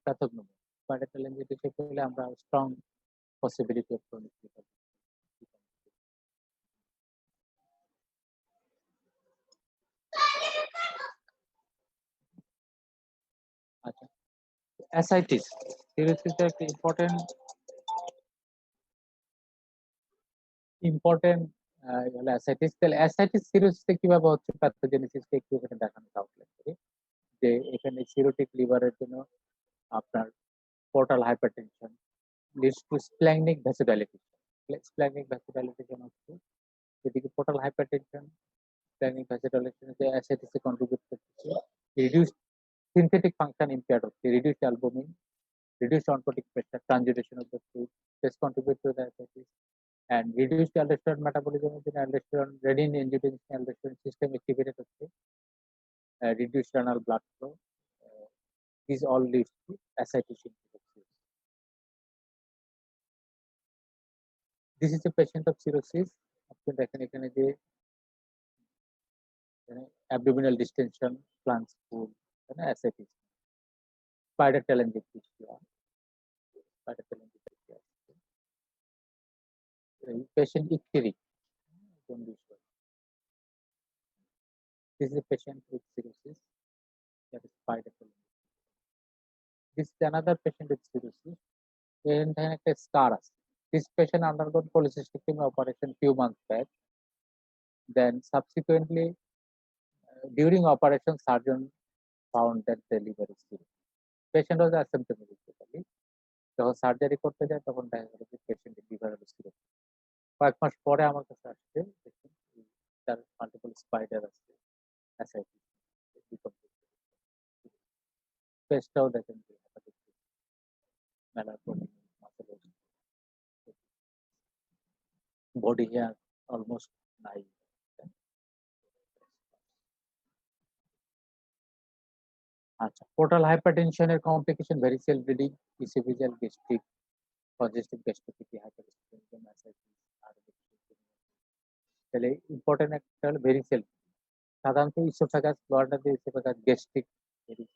Pathognomonic, spider টেলেঞ্জিটিসে পেলে আমরা strong possibility of chronic liver. আচ্ছা, অ্যাসাইটিস সিরোসিসের একটা ইম্পর্টেন্ট হলো অ্যাসাইটিস। তাহলে অ্যাসাইটিস সিরোসিসে কিভাবে হচ্ছে প্যাথোজেনেসিসটা একটু এখানে দেখানোর আউটলাইন করি। যে এখানে সিরোটিক লিভারের জন্য আপনার portal hypertension leads to splanchnic vasodilatation. Splanchnic vasodilatation হচ্ছে এদিকে পোর্টাল হাইপারটেনশন স্প্ল্যাঙ্কনিক ভ্যাসোডাইলেশন যে অ্যাসাইটিসে কন্ট্রিবিউট করতেছে। রিডিউস সিনথেটিক ফাংশন ইম্পেয়ার্ড হচ্ছে, reduce albumin, reduced oncotic pressure, transudation of the fluid, this contribute to the ascites, and reduced aldosterone metabolism in aldosterone, renin angiotensin aldosterone system activated হচ্ছে, reduced renal blood flow. These all leads to ascites in cirrhosis. This is a patient of cirrhosis. আপনি দেখেন এখানে যে abdominal distension, flank stool, ascites, spider telangiectasia, spider telangiectasia. Patient icteric. This is a patient with cirrhosis, that is spider telangiectasia. This is another patient with cirrhosis. এখানে একটা scar আছে. This patient undergone cholecystectomy operation few months back. Then subsequently, during operation, surgeon found that the liver is cirrhosis. Patient was asymptomatic basically. যখন surgery করতে যায় তখন দেখা গেল যে পেশেন্টের লিভার হলো সিরোসিস। কয়েক মাস পরে আমার কাছে আসছে দেখুন তার মাল্টিপল স্পাইডার আছে, অ্যাসাইটিস, পেস্টটাও দেখেন যে melatonin, muscle body hair almost নাই। আচ্ছা, পোর্টাল হাইপারটেনশনের complication variceal bleeding, oesophageal gastric, congestive gastropathy, hypertension, ascites আর তাহলে ইম্পর্টেন্ট একটা হলো ভেরিসেল। সাধারণত ইসোফেগাস, ব্লাডার দিয়ে ইসোফেগাস, গ্যাস্ট্রিক ভেরিস,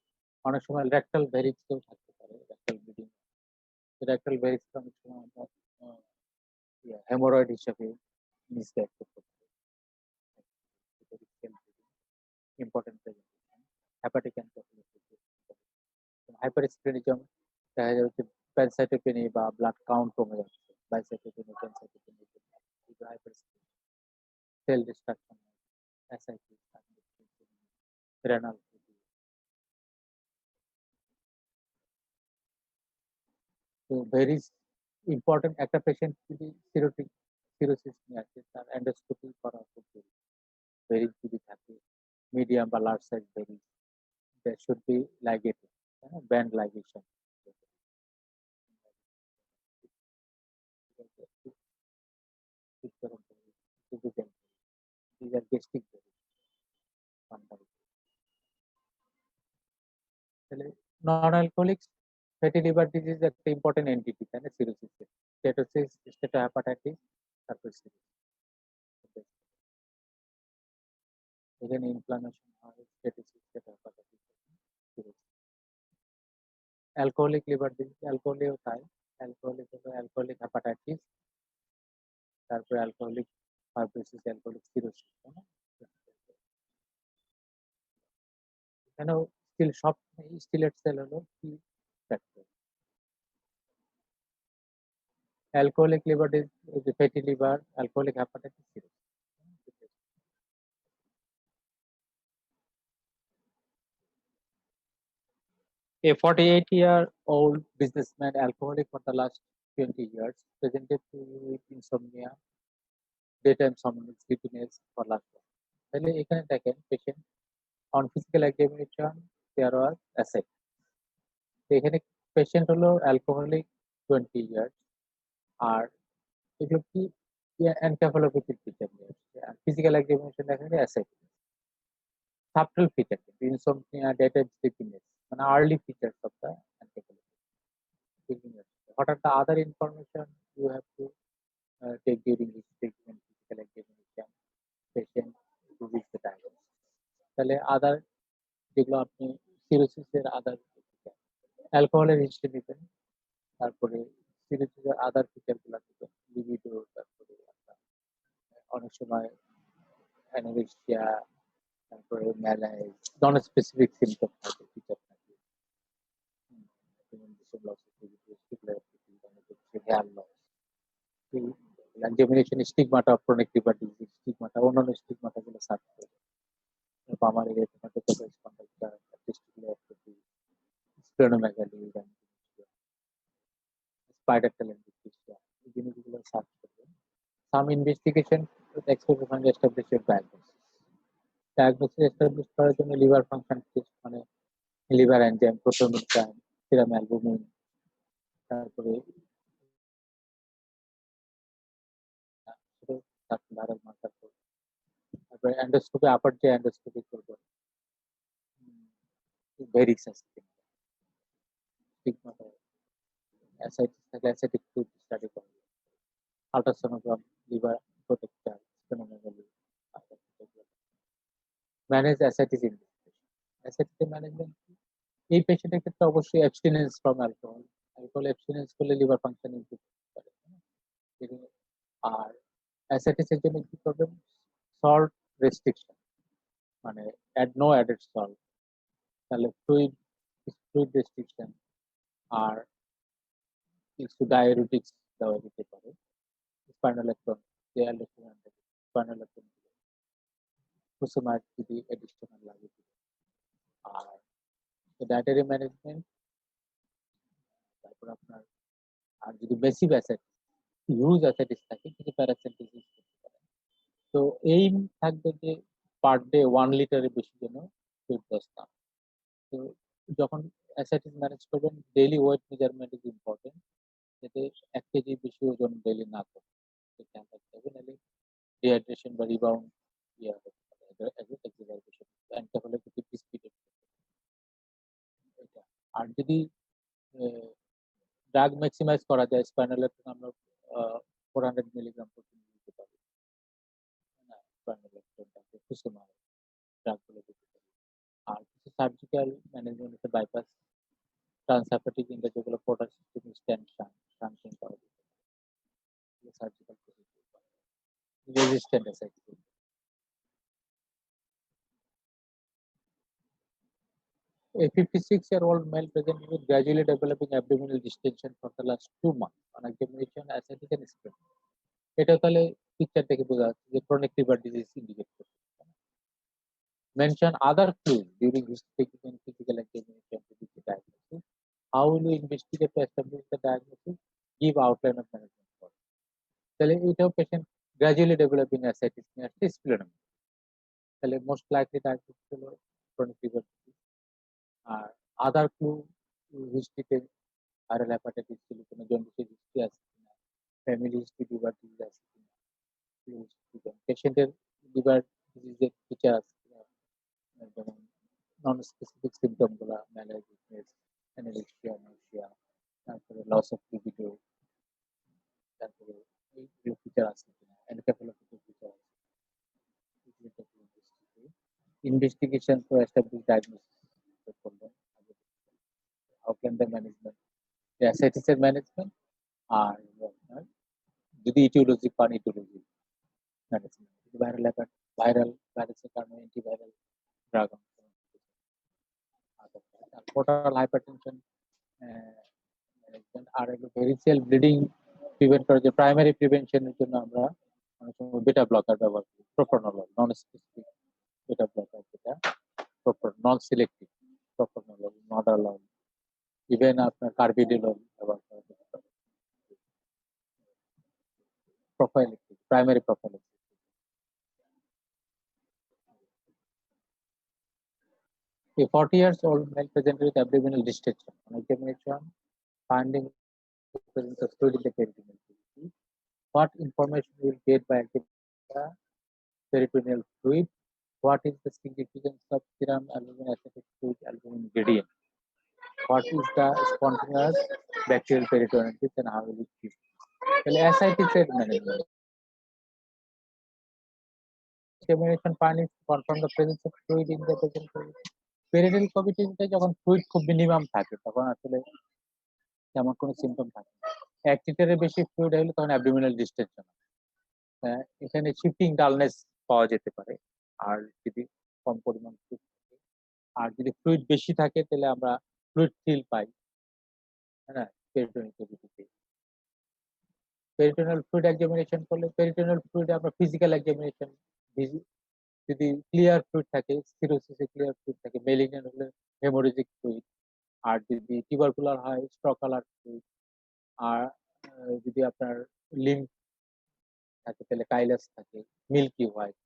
অনেক সময় রেক্টাল ভেরিসও থাকতে পারে, রেক্টাল ব্লিডিং। রেক্টাল ভেরিস অনেক সময় আমরা হেমোরয়েড হিসেবে মিসগাইড করতে পারি। ইম্পর্টেন্ট প্রেজেন্টেশন হেপাটিক এনকেফালাইটিস, হাইপারস্প্লেনিজম, দেখা যাবে যে প্যানসাইটোপেনি বা ব্লাড কাউন্ট কমে যাচ্ছে, বাইসাইটোপেনি, প্যানসাইটোপেনি, হাইপারস্প্লেনিজম, সেল ডিস্ট্রাকশন, অ্যাসাইটিস, রেনাল। তো ভেরি ইম্পর্টেন্ট একটা পেশেন্ট যদি সিরোসিস নিয়ে আসে তার এন্ডোস্কোপি করা খুব জরুরি। ভেরিস যদি থাকে মিডিয়াম বা large size varices, that should be ligated, band ligation. These are gastric veris, তাহলে non alcoholic fatty liver disease একটা ইম্পর্টেন্ট এন্টিটি, তাই না সিরোসিস, স্টেটোসিস, স্টেটোহেপাটাইটিস, তারপর সিরোসিস। এখানে ইনফ্লামেশন হয়, steatosis, steatohepatitis, cirrhosis. Alcoholic liver disease, অ্যালকোহলিও তাই, অ্যালকোহলিক হলো অ্যালকোহলিক হেপাটাইটিস, তারপর অ্যালকোহলিক ফাইব্রোসিস, অ্যালকোহলিক সিরোসিস, তাই না? এখানেও স্টিল সব স্টিলেট সেল হলো কি factor. Alcoholic liver disease, fatty liver, alcoholic hepatitis, cirrhosis. A 48-year-old businessman, alcoholic for the last 20 years, presented to you with insomnia, daytime somnolence, sleepiness for last one. তাহলে এখানে দেখেন patient on physical examination there was ascites. এখানে patient হলো alcoholic 20 years, আর এগুলো কি এনকেফালোপ্যাথির feature নিয়ে আসছে, আর ফিজিক্যাল এক্সামিনেশন দেখেন ascites. Subtle feature insomnia, daytime sleepiness, মানে early features of the encephalopathy. What are the other information you have to take during this treatment, physical examination, patient to reach the diagnosis? তাহলে আদার যেগুলো আপনি সিরোসিসের আদার অ্যালকোহলের history দিবেন, তারপরে সিরিজের আদার feature গুলো থেকে libido, তারপরে আপনার অনেক সময় অ্যানোরেক্সিয়া, তারপরে ম্যালাইজ, নন স্পেসিফিক সিমটম থাকে, ফিচার থাকে। যেমন যেসব লস অফ হেয়ার লস, যেমন stigmata of chronic liver disease, stigmata অন্যান্য স্টিগমাটা গুলো সার্চ করে palmar retinopathy, spondylitis, testicular atrophy, splenomegaly, spider talent dysplasia, এই জিনিসগুলো সার্চ করবেন। সাম ইনভেস্টিগেশন এক্সপোজার এস্টাবলিশ এর ডায়াগনোসিস। ডায়াগনোসিস এস্টাবলিশ করার জন্য লিভার ফাংশন টেস্ট, মানে liver enzyme, prothrombin time, serum albumin, তারপরে ভাইরাল মার্কার, তারপরে এন্ডোস্কোপি, আপার যে এন্ডোস্কোপি করবেন, ভেরিক্স আছে কিনা, স্টিগমাটা, অ্যাসাইটিস থাকলে অ্যাসাইটিক ফ্লুইড স্টাডি করবেন, ultrasonogram, liver protector, splenomegaly, manage ascites investigation. Ascites management এই পেশেন্টের ক্ষেত্রে অবশ্যই অ্যাবস্টিনেন্স ফ্রম অ্যালকোহল, অ্যালকোহল অ্যাবস্টিনেন্স করলে লিভার ফাংশন ইমপ্রুভ করে। আর অ্যাসাইটিস এর জন্য কি করবেন, সল্ট রেস্ট্রিকশন, মানে অ্যাড নো অ্যাডেড সল্ট, তাহলে ফ্লুইড ফ্লুইড রেস্ট্রিকশন, আর কিছু ডায়োরিটিক্স দেওয়া যেতে পারে, স্পাইনোলেক্টন, যে অ্যালডোস্টেরন, স্পাইনোলেক্টন, ফুসোমাইড যদি এডিশনাল লাগে। আর ডায়েটারি ম্যানেজমেন্ট, তারপর আপনার আর যদি বেসিক অ্যাসেট হিউজ অ্যাসেটিস থাকে, কিছু প্যারাসিটিস ইউজ করতে পারেন। তো এইম থাকবে যে পার ডে 1 লিটারের বেশি যেন ফ্লুইড লস না। তো যখন অ্যাসেটিস ম্যানেজ করবেন, daily weight measurement is important, যাতে 1 কেজি বেশি ওজন ডেইলি না করে, খেয়াল রাখতে হবে, নাহলে ডিহাইড্রেশন বা রিবাউন্ড ইয়ে হতে পারে, এক্সারসাইজেশন এনকেফালাইটিস স্পিডে। এটা। আর যদি ড্রাগ ম্যাক্সিমাইজ করা যায়, স্পাইনোলেক্টন আমরা 400 মিলিগ্রাম পর্যন্ত দিতে পারি, স্পাইনোলেক্টনটাকে ফুসোমাইড ড্রাগগুলো দিতে পারি। আর কিছু সার্জিক্যাল ম্যানেজমেন্ট হচ্ছে বাইপাস, ট্রান্সহেপাটিক ইনটা, যেগুলো পটাশিয়াম স্ট্যান্ড শান্টিং করা যেতে পারে, surgical resistant ascites. A 56-year-old male presented with gradually developing abdominal distension for the last 2 months on examination, ascites and spread. এটা তাহলে পিকচার থেকে বোঝা যাচ্ছে যে ক্রনিক লিভার ডিজিজ ইন্ডিকেট করছে। Mention other clues during his physical examination to be diagnosis. How will you investigate to establish the diagnosis? Give outline of management for. তাহলে এটাও patient gradually developing ascites নিয়ে আসছে, splenomegaly, তাহলে most likely diagnosis হলো chronic liver disease. আর আদার clue, হিস্ট্রিতে viral hepatitis ছিল কিনা, জন্ডিসের history আছে কিনা, ফ্যামিলি হিস্ট্রি লিভার ডিজিজ আছে কিনা, পেশেন্টের লিভার ডিজিজের ফিচার আছে কিনা, যেমন নন স্পেসিফিক সিমটম গুলা, ম্যালাইজ, উইকনেস, অ্যানোরেক্সিয়া, নাউসিয়া, তারপরে লস অফ লিবিডো, তারপরে এইগুলো ফিচার আছে কিনা, এনকেফালোপ্যাথি ফিচার আছে, ইনভেস্টিগেশন ফর এস্টাবলিশ ডায়াগনোসিস করবেন, আউটলাইন দ্য ম্যানেজমেন্ট, অ্যাসাইটিসের ম্যানেজমেন্ট, আর আপনার যদি ইটিওলজি পান, ইটিওলজি ম্যানেজমেন্ট, ভাইরাল ভাইরাল ভাইরাসের কারণে antiviral drug, portal hypertension management, আর ভেরিসিয়াল ব্লিডিং প্রিভেন্ট করার যে প্রাইমারি প্রিভেনশনের জন্য আমরা অনেক সময় বেটা ব্লকার ব্যবহার করি, প্রোপ্রানোলল, নন স্পেসিফিক বেটা ব্লকার, যেটা নন সিলেক্টিভ প্রোপ্রানোলল, নডালল, ইভেন আপনার কার্বিডিলল ব্যবহার করা যেতে পারে, প্রোফাইলেক্টিভ, primary প্রোফাইলেক্টিভ। A 40-year-old male presented with abdominal distension. On examination, finding the presence of fluid in the peritoneal cavity. What information will get by examining the peritoneal fluid? What is the significance of serum albumin, acetic fluid, albumin gradient? What is the spontaneous bacterial peritonitis and how will it be? Well, ascites management. Examination findings confirm the presence of fluid in the peritoneal cavity. Peritoneal ক্যাভিটিতে যখন fluid খুব minimum থাকে, তখন আসলে তেমন কোনো symptom থাকে না। 1 লিটারের বেশি ফ্লুইড হলে তখন অ্যাবডোমিনাল ডিস্টেনশন। এখানে শিফটিং ডালনেস পাওয়া যেতে পারে। আর যদি কম পরিমাণ ফ্লুইড থাকে, আর যদি ফ্লুইড বেশি থাকে তাহলে আমরা ফ্লুইড ফিল পাই, হ্যাঁ? পেরিটোনিয়াল ক্যাভিটিতে। পেরিটোনিয়াল ফ্লুইড এক্সামিনেশন করলে পেরিটোনিয়াল ফ্লুইডে আমরা ফিজিক্যাল এক্সামিনেশন, যদি ক্লিয়ার ফ্লুইড থাকে, সিরোসিসে ক্লিয়ার ফ্লুইড থাকে, মেলিগন্যান্ট হলে হেমোরেজিক ফ্লুইড, আর যদি টিউবারকুলার হয় স্ট্রকালার ফ্লুইড, আর যদি আপনার লিম্ফ থাকে তাহলে কাইলাস থাকে, মিল্কি হোয়াইট।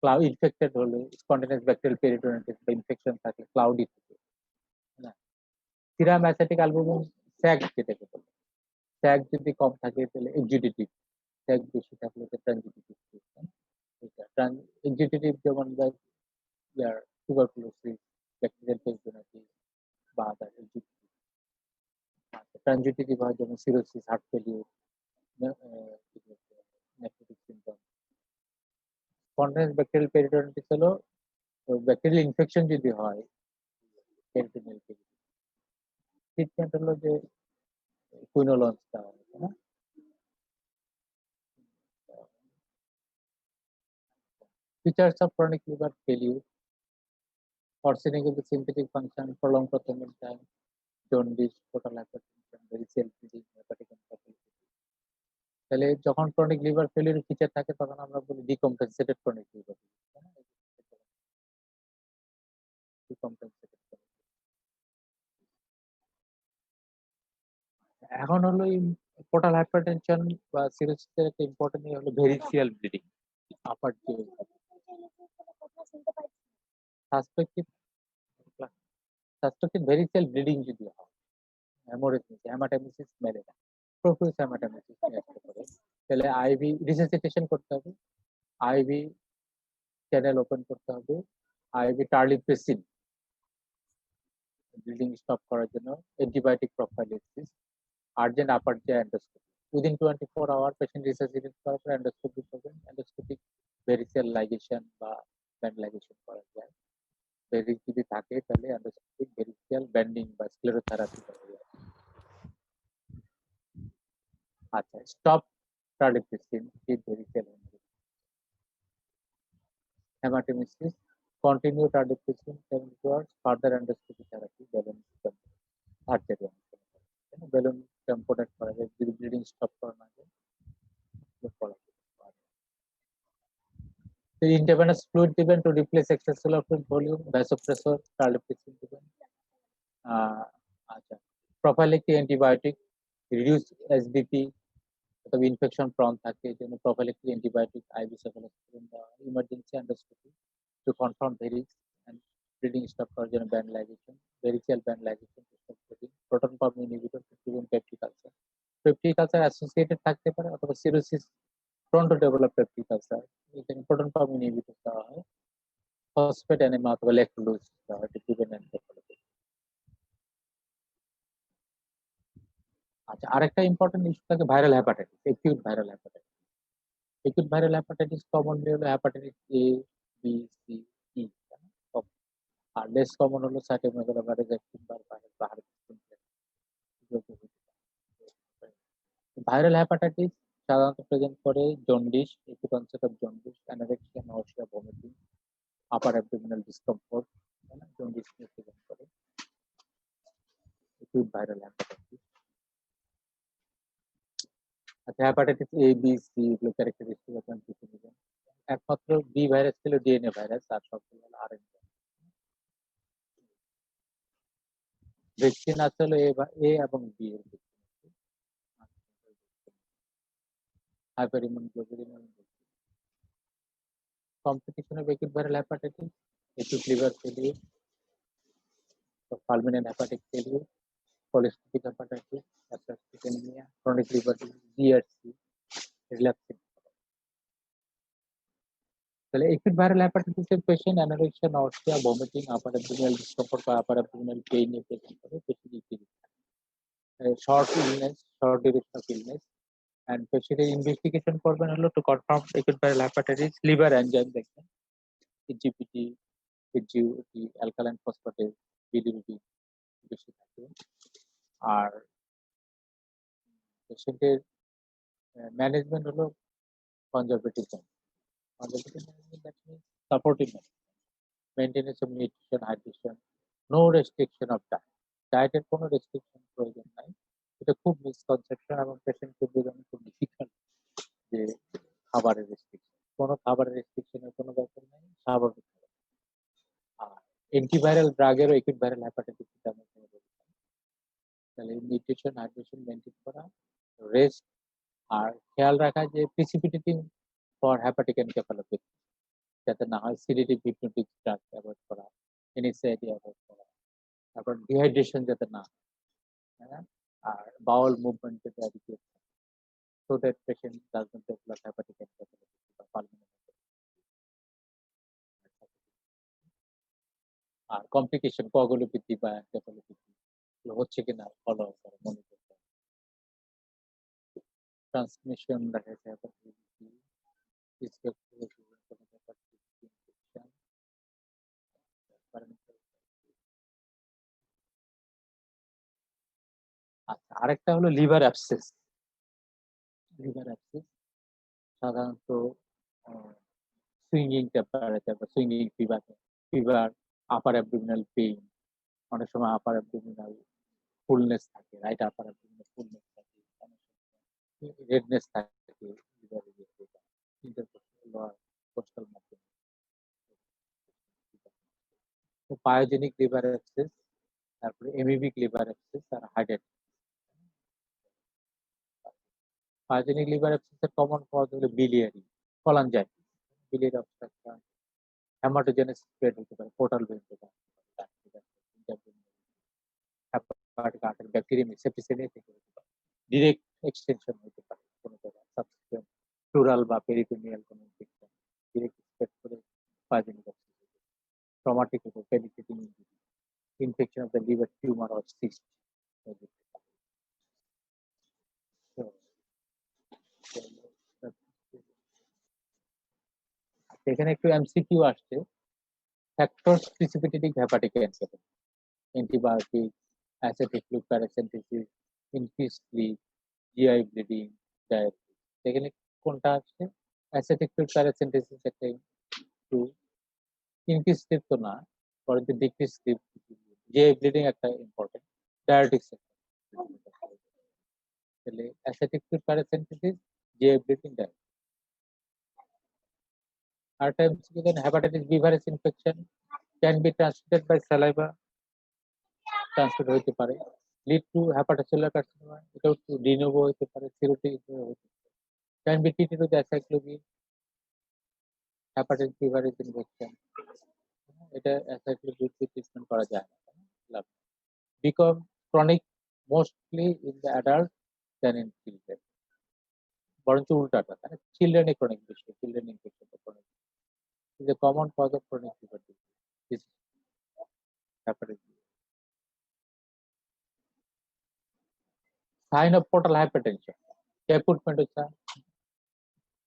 ক্লাউড ইনফেক্টেড হলে স্পন্টেনিয়াস ব্যাকটেরিয়াল পেরিটোনিয়াইটিস বা ইনফেকশন থাকে, ক্লাউডি থাকে, না? সিরাম অ্যাসিটিক অ্যালবুমিন স্যাগ যেটাকে বলে, স্যাগ যদি কম থাকে তাহলে এক্সিডিটিভ, স্যাগ বেশি থাকলে তো ট্রানজিটিভ। এটা এক্সিডিটিভ যেমন ইয়ার টিউবারকুলোসিস, ব্যাকটেরিয়াল পেরিটোনিয়াইটিস বা আদার এক্সিডিটিভ। ট্রানজিটিভ হয় যেমন cirrhosis, heart failure, nephrotic syndrome. Spontaneous bacterial peritonitis হলো ব্যাকটেরিয়াল ইনফেকশন যদি হয় পেরিটোনিয়াল, ট্রিটমেন্ট হলো যে কুইনোলন্স দেওয়া হয়, তাই না? Features of chronic liver failure: worsening of the synthetic function, prolonged performance time, jaundice, total hypertension, variceal bleeding, hepatic encephalopathy. তাহলে যখন ক্রনিক লিভার ফেলিউর ফিচার থাকে তখন আমরা বলি ডিকম্পেনসেটেড ক্রনিক লিভার ফেলিউর। এখন হলো পোর্টাল হাইপারটেনশন বা সিরোসিসের একটা ইম্পর্টেন্ট হলো ভেরিসিয়াল ব্লিডিং, আপার যে সাসপেক্টেড ভেরিসিয়াল ব্লিডিং যদি হয়, হেমাটাইমিসিস মেলে না, প্রফিউজ হেমাটাইমিসিস নিয়ে আসতে পারে, তাহলে আইভি রিসাসিটেশন করতে হবে, আইভি চ্যানেল ওপেন করতে হবে, আইভি টার্লিপ্রেসিন ব্লিডিং স্টপ করার জন্য, অ্যান্টিবায়োটিক প্রোফাইলিসিস, আর্জেন্ট আপার যে endoscopy. Within 24 hour patient resuscitate করার পর এন্ডোস্কোপি করবেন। এন্ডোস্কোপিক ভেরিসিয়াল লাইগেশন বা ব্যান্ড লাইগেশন করা যায়। ভেরিস যদি থাকে তাহলে এন্ডোস্কোপিক ভেরিসিয়াল ব্যান্ডিং বা স্ক্লেরোথেরাপি করা যায়। আচ্ছা, stop terlipressin with variceal haematemesis, continue tardigrade 72 hours, further endoscopy therapy, balloon surgery, balloon tamponade করা যায় যদি ব্লিডিং স্টপ করা না যায়। তো ইন্টারভেনাস ফ্লুইড দিবেন to replace extracellular fluid volume, vasopressor, terlipressin দিবেন। আচ্ছা, প্রোফাইলেক্টিক অ্যান্টিবায়োটিক, রিডিউস এসবিপি অথবা ইনফেকশন প্রন থাকে এই জন্য প্রোফাইলেক্টিক অ্যান্টিবায়োটিক, আইভি সেফালোস্পিরিন দেওয়া, emergency endoscopy to confirm varices and bleeding stop করার জন্য band ligation, variceal band ligation, proton pump inhibitor to prevent peptic ulcer. Peptic ulcer associated থাকতে পারে অথবা cirrhosis prone to develop peptic ulcer, এখানে proton pump inhibitor দেওয়া হয়, phosphate enema অথবা লেকটোলোজ দেওয়া হয় টু প্রিভেন্ট এনকেফালাইটিস। আচ্ছা, আরেকটা ইম্পর্টেন্ট ইস্যু থাকে viral hepatitis, acute viral hepatitis. Acute viral hepatitis commonly হলো hepatitis A, B, C, E, আর লেস কমন হলো সাইটোমেগালোভাইরাস, এপস্টিন-বার ভাইরাস বা হার্পিস। ভাইরাল হেপাটাইটিস সাধারণত প্রেজেন্ট করে jaundice, acute onset of jaundice, anorexia, nausea, vomiting, upper abdominal discomfort, jaundice নিয়ে present করে acute viral hepatitis. আচ্ছা, hepatitis A, B, C এগুলো characteristic আপনার কিছু নেবেন। একমাত্র বি ভাইরাস ছিল ডিএনএ ভাইরাস, আর সবগুলো হলো আরএনএ। ভ্যাকসিন আছে হলো এ এবং বি এর vaccine. Hyper immunoglobulin. Complication of acute viral hepatitis: acute liver failure, fulminant hepatic failure, cholestatic hepatitis, aplastic anemia, chronic liver disease, GRC, relapsing. তাহলে acute viral hepatitis এর patient anorexia, nausea, vomiting, upper abdominal discomfort বা upper abdominal pain এ present করে, patient ইপিডি। Short illness, short duration of illness, and পেশেন্টের investigation করবেন হলো to confirm acute viral hepatitis, liver enzyme দেখবেন, SGPT, SGOT, alkaline phosphatase, bilirubin বেশি থাকে। আর পেশেন্টের ম্যানেজমেন্ট হলো conservative conservative management that means supportive maintenance of nutrition hydration no restriction of diet ডায়েটের কোনো রেস্ট্রিকশন প্রয়োজন নাই এটা খুব মিসকনসেপশন এবং পেশেন্টকে বোঝানো খুব ডিফিকাল্ট যে খাবারের রেস্ট্রিকশন কোনো খাবারের রেস্ট্রিকশনের কোনো দরকার নেই স্বাভাবিক আর অ্যান্টিভাইরাল ড্রাগেরও একিউট ভাইরাল হেপাটাইটিস আমরা তাহলে নিউট্রিশন হাইড্রেশন মেনটেন করা রেস্ট আর খেয়াল রাখা যে প্রিসিপিটেটিং ফর হেপাটিক এনকেফালোপ্যাথি যাতে না হয় সিডেটিভ হিপনোটিক ড্রাগ অ্যাভয়েড করা এনএসএআইডি অ্যাভয়েড করা তারপর ডিহাইড্রেশন যাতে না হ্যাঁ আর বাউল মুভমেন্ট যাতে adequate so that patient does not develop hepatic encephalopathy বা পালমোনারি আর কমপ্লিকেশন কোয়াগুলোপ্যাথি বা এনকেফালোপ্যাথি হচ্ছে কিনা ফলো করে মনিটর করে ট্রান্সমিশন দেখা যাচ্ছে আচ্ছা আরেকটা হলো লিভার অ্যাবসেস লিভার অ্যাবসেস সাধারণত সুইঙ্গিং টেম্পারেচার বা swinging fever fever upper abdominal pain অনেক সময় আপার অ্যাবডোমিনাল ফুলনেস থাকে রাইট আপার অ্যাবডোমিনাল ফুলনেস থাকে রেডনেস থাকে লিভারে লোয়ার কোস্টাল মাধ্যমে পায়োজেনিক লিভার অ্যাবসেস তারপরে এমিবিক লিভার অ্যাবসেস আর হাইড্রেট পায়োজেনিক লিভার অ্যাবসেসের কমন কজ হলো biliary cholangitis biliary obstruction haematogenous spread হতে পারে পোর্টাল ভেন থেকে হেপাটিক আর্টারি ব্যাকটেরিয়াম সেপ্টিসেমিয়া থেকে হতে পারে ডিরেক্ট এক্সটেনশন হতে পারে কোনো জায়গায় সাবসিকুয়েন্ট প্লুরাল বা পেরিটোনিয়াল কোনো ইনফেকশন ডিরেক্ট স্প্রেড করে পায়োজেনিক অ্যাবসেস ট্রমাটিক হতে penetrating injury infection of the liver tumour or cyst এখানে একটু এমসিকিউ আসছে factors precipitating hepatic encephalitis antibiotic acidic ফ্লুক্যারেসেন্টেসিস increase sleep GI bleeding diabetes এখানে কোনটা আসছে অ্যাসিডিক ফ্লুক্যারেসেন্টেসিস একটা একটু ইনক্রিজ স্লিপ তো না বরঞ্চ ডিক্রিজ স্লিপ জিআই ব্লিডিং একটা ইম্পর্টেন্ট ডায়াবেটিক্স তাহলে অ্যাসিডিক ফ্লুক্যারেসেন্টেসিস জিআই ব্লিডিং ডায়াবেটিস আর times hepatitis B virus infection can be transmitted by saliva transmit হতে পারে লিড টু হেপাটোসেলুলার কার্সিনোমা এটা একটু ডিনোভো হতে পারে সিরোটিক হতে পারে can be treated with acyclovir hepatitis B virus infection এটা অ্যাসাইক্লোভির ট্রিটমেন্ট করা যায় না become chronic mostly in the adult then in children বরঞ্চ উল্টাটা তাই চিলড্রেনে ক্রনিক বেশি children infection chronic is a common cause of chronic liver disease. This hepatitis. Sign of portal hypertension. Caput medusa.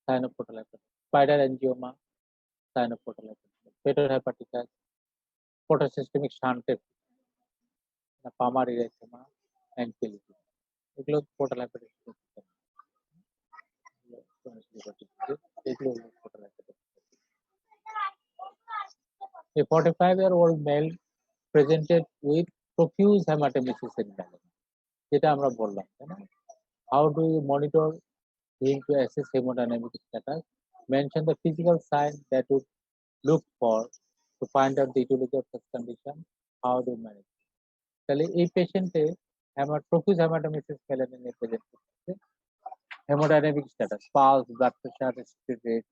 Sign of portal hypertension. Spider angioma. Sign of portal hypertension. Fetal hepatitis. Portal systemic shunt. Palmar erythema and PLC. এগুলো portal hypertension. A 45-year-old male presented with profuse hematemesis in melanoma. যেটা আমরা বললাম তাই না how do you monitor him to assess hemodynamic status mention the physical signs that would look for to find out the etiology of such condition how do you manage তাহলে এই পেশেন্টে profuse hematemesis melanoma present করতেছে haemodynamic status pulse blood pressure speed rate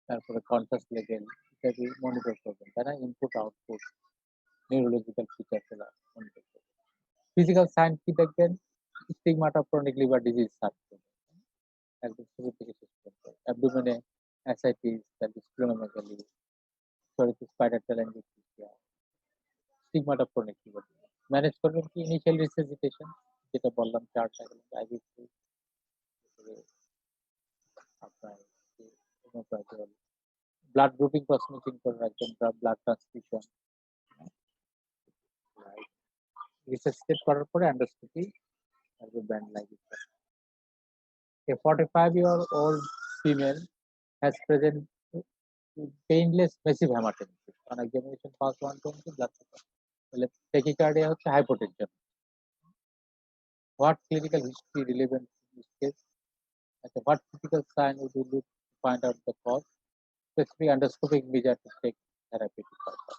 তারপরে conscious level ইত্যাদি monitor করবেন তাই না input output neurological feature গুলো monitor করবেন ফিজিক্যাল সাইন কি দেখবেন স্টিগমাটা ক্রনিক লিভার ডিজিজ সার্চ করবেন একদম শুরু থেকে শেষ পর্যন্ত অ্যাবডোমেনে অ্যাসাইটিস তারপর splenomegaly সরিতে spider টেলেঞ্জিয়া স্টিগমাটা chronic liver manage করবেন কি ইনিশিয়াল রিসেসিটেশন যেটা বললাম চারটা আইভিসি আপনার ব্লাড গ্রুপিং ক্রসমেচিং করে রাখবেন ব্লাড ট্রান্সফিউশন রিসেসিটেট করার পরে অ্যান্ডোস্কোপি আর ব্যান্ড লাগিয়ে A 45-year-old female has present painless massive hematemesis on examination pulse 120 blood pressure. Tachycardia হচ্ছে hypotension. What clinical history relevant in this case? What typical sign would you look to find out the cause? Specific endoscopic measure to take therapeutic purpose.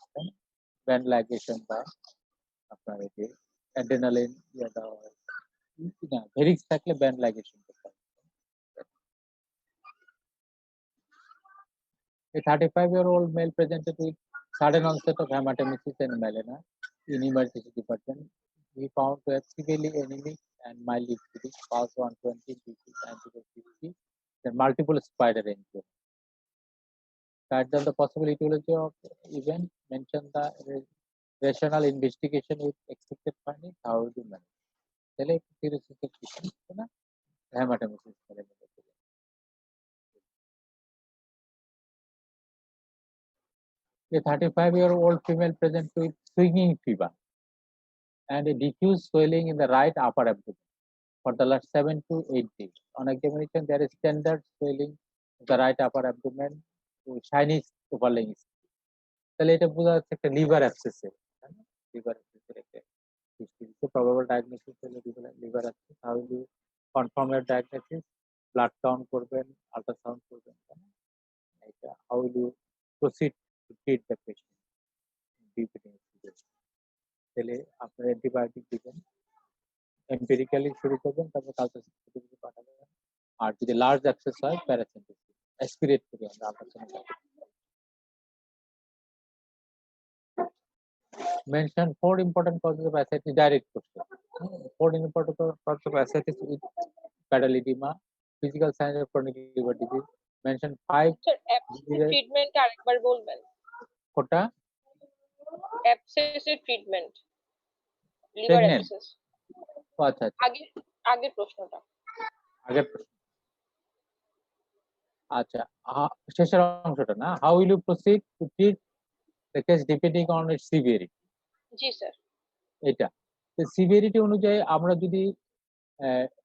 Band ligation by আপনার এই adrenaline ভেরিক্স থাকলে band ligation করতে হবে। A 35-year-old male presented with sudden onset of hematemesis and melena in emergency department. He found to have severely anemic and mildly acidic, pulse 120, BP, anticonvulsivity, then multiple spider angiogram. Write down the possible etiology of event, mention the rational investigation with expected findings, how would you manage? তাহলে cirrhosis এর কিছু না hematemesis A 35-year-old female present with swinging fever and a diffuse swelling in the right upper abdomen for the last 7 to 8 days. On examination, there is standard swelling in the right upper abdomen with shiny overlaying skin. তাহলে এটা বোঝা যাচ্ছে একটা liver অ্যাবসেসের liver অ্যাবসেসের একটা history probable diagnosis হলে liver abscess how you confirm এর diagnosis blood count করবেন আল্ট্রাসাউন্ড করবেন এটা how you proceed to treat the patient তাহলে আপনার অ্যান্টিবায়োটিক দিবেন এম্পিরিক্যালি শুরু করবেন তারপর কালচার পাঠাবেন আর যদি লার্জ অ্যাবসেস হয় প্যারাসিম্পথেটিক অ্যাসপিরেট করি আমরা ultrasound mention 4 important causes of ascites direct question 4 important causes of ascites with pedal edema physical signs of chronic liver disease mention 5 sir abscess treatment আরেকবার বলবেন কোটা অ্যাবসেস ট্রিটমেন্ট লিভার অ্যাবসেস আচ্ছা আগের প্রশ্নটা আচ্ছা শেষের অংশটা না how will you proceed to treat the case depending on its severity জি স্যার এটা সিভিয়ারিটি অনুযায়ী আমরা যদি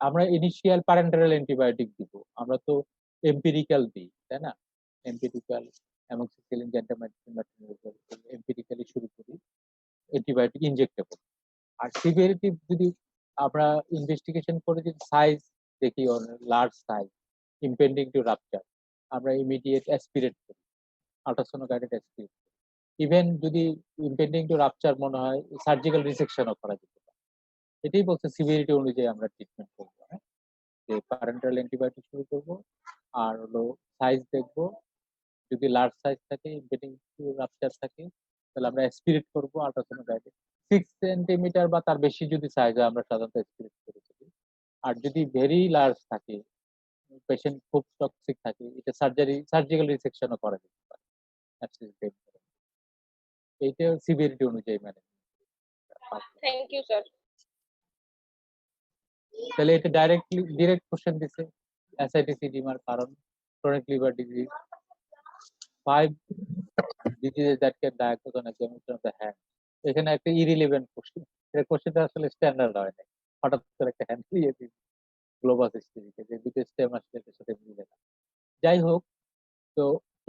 আমরা ইনিশিয়াল প্যারেন্টারাল অ্যান্টিবায়োটিক দিব আমরা তো এম্পিরিক্যাল দিই তাই না এম্পিরিক্যাল অ্যামোক্সিসিলিন জেন্টামাইসিন এম্পিরিক্যালি শুরু করি অ্যান্টিবায়োটিক ইনজেক্টেবল আর সিভিয়ারিটি যদি আমরা ইনভেস্টিগেশন করে যদি সাইজ দেখি large size impending to rupture আমরা ইমিডিয়েট অ্যাসপিরেট করি আল্ট্রাসোনো গাইডেড অ্যাসপিরেট করি ইভেন যদি ইম্পেন্ডিং টু রাপচার মনে হয় সার্জিক্যাল রিসেকশনও করা যেতে পারে এটাই বলছে সিভিয়ারিটি অনুযায়ী আমরা ট্রিটমেন্ট করবো যে প্যারেন্টাল অ্যান্টিবায়োটিক শুরু করবো আর হলো সাইজ দেখবো যদি লার্জ সাইজ থাকে ইম্পেন্ডিং টু রাপচার থাকে তাহলে আমরা অ্যাসপিরেট করবো আল্ট্রাসোনো গাইডেড 6 সেন্টিমিটার বা তার বেশি যদি সাইজ হয় আমরা সাধারণত অ্যাসপিরেট করে থাকি আর যদি ভেরি লার্জ থাকে পেশেন্ট খুব টক্সিক থাকে এটা সার্জিক্যাল রিসেকশনও করা যেতে পারে এইটা সিভিয়ারিটি অনুযায়ী মানে থ্যাংক ইউ স্যার তাহলে এটা ডিরেক্ট কোশ্চেন দিছে অ্যাসাইটিস ইডিমার কারণ chronic liver disease 5 diseases that can diagnose on examination of the hand এখানে একটা ইরিলেভেন্ট কোশ্চেন এই কোশ্চেনটা আসলে স্ট্যান্ডার্ড হয় না হঠাৎ করে একটা হ্যান্ড দিয়ে দিই গ্লোবাস হিস্ট্রিতে যে দুটো স্টেম আসলে এর সাথে মিলে না যাই হোক তো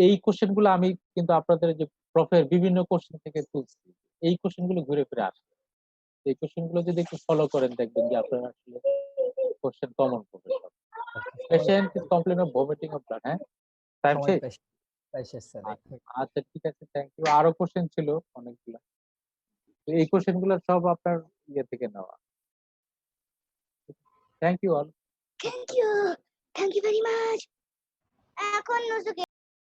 এই কোশ্চেন গুলো আমি কিন্তু আপনাদের যে প্রফের বিভিন্ন কোশ্চেন থেকে তুলছি এই কোশ্চেন গুলো ঘুরে ফিরে আসে এই কোশ্চেন গুলো যদি একটু ফলো করেন দেখবেন যে আপনারা আসলে কোশ্চেন কমন করবে patient is complain of vomiting of blood হ্যাঁ টাইম শেষ আচ্ছা ঠিক আছে থ্যাংক ইউ আরো কোশ্চেন ছিল অনেকগুলো এই কোশ্চেন গুলো সব আপনার ইয়ে থেকে নেওয়া thank you all thank you very much এখন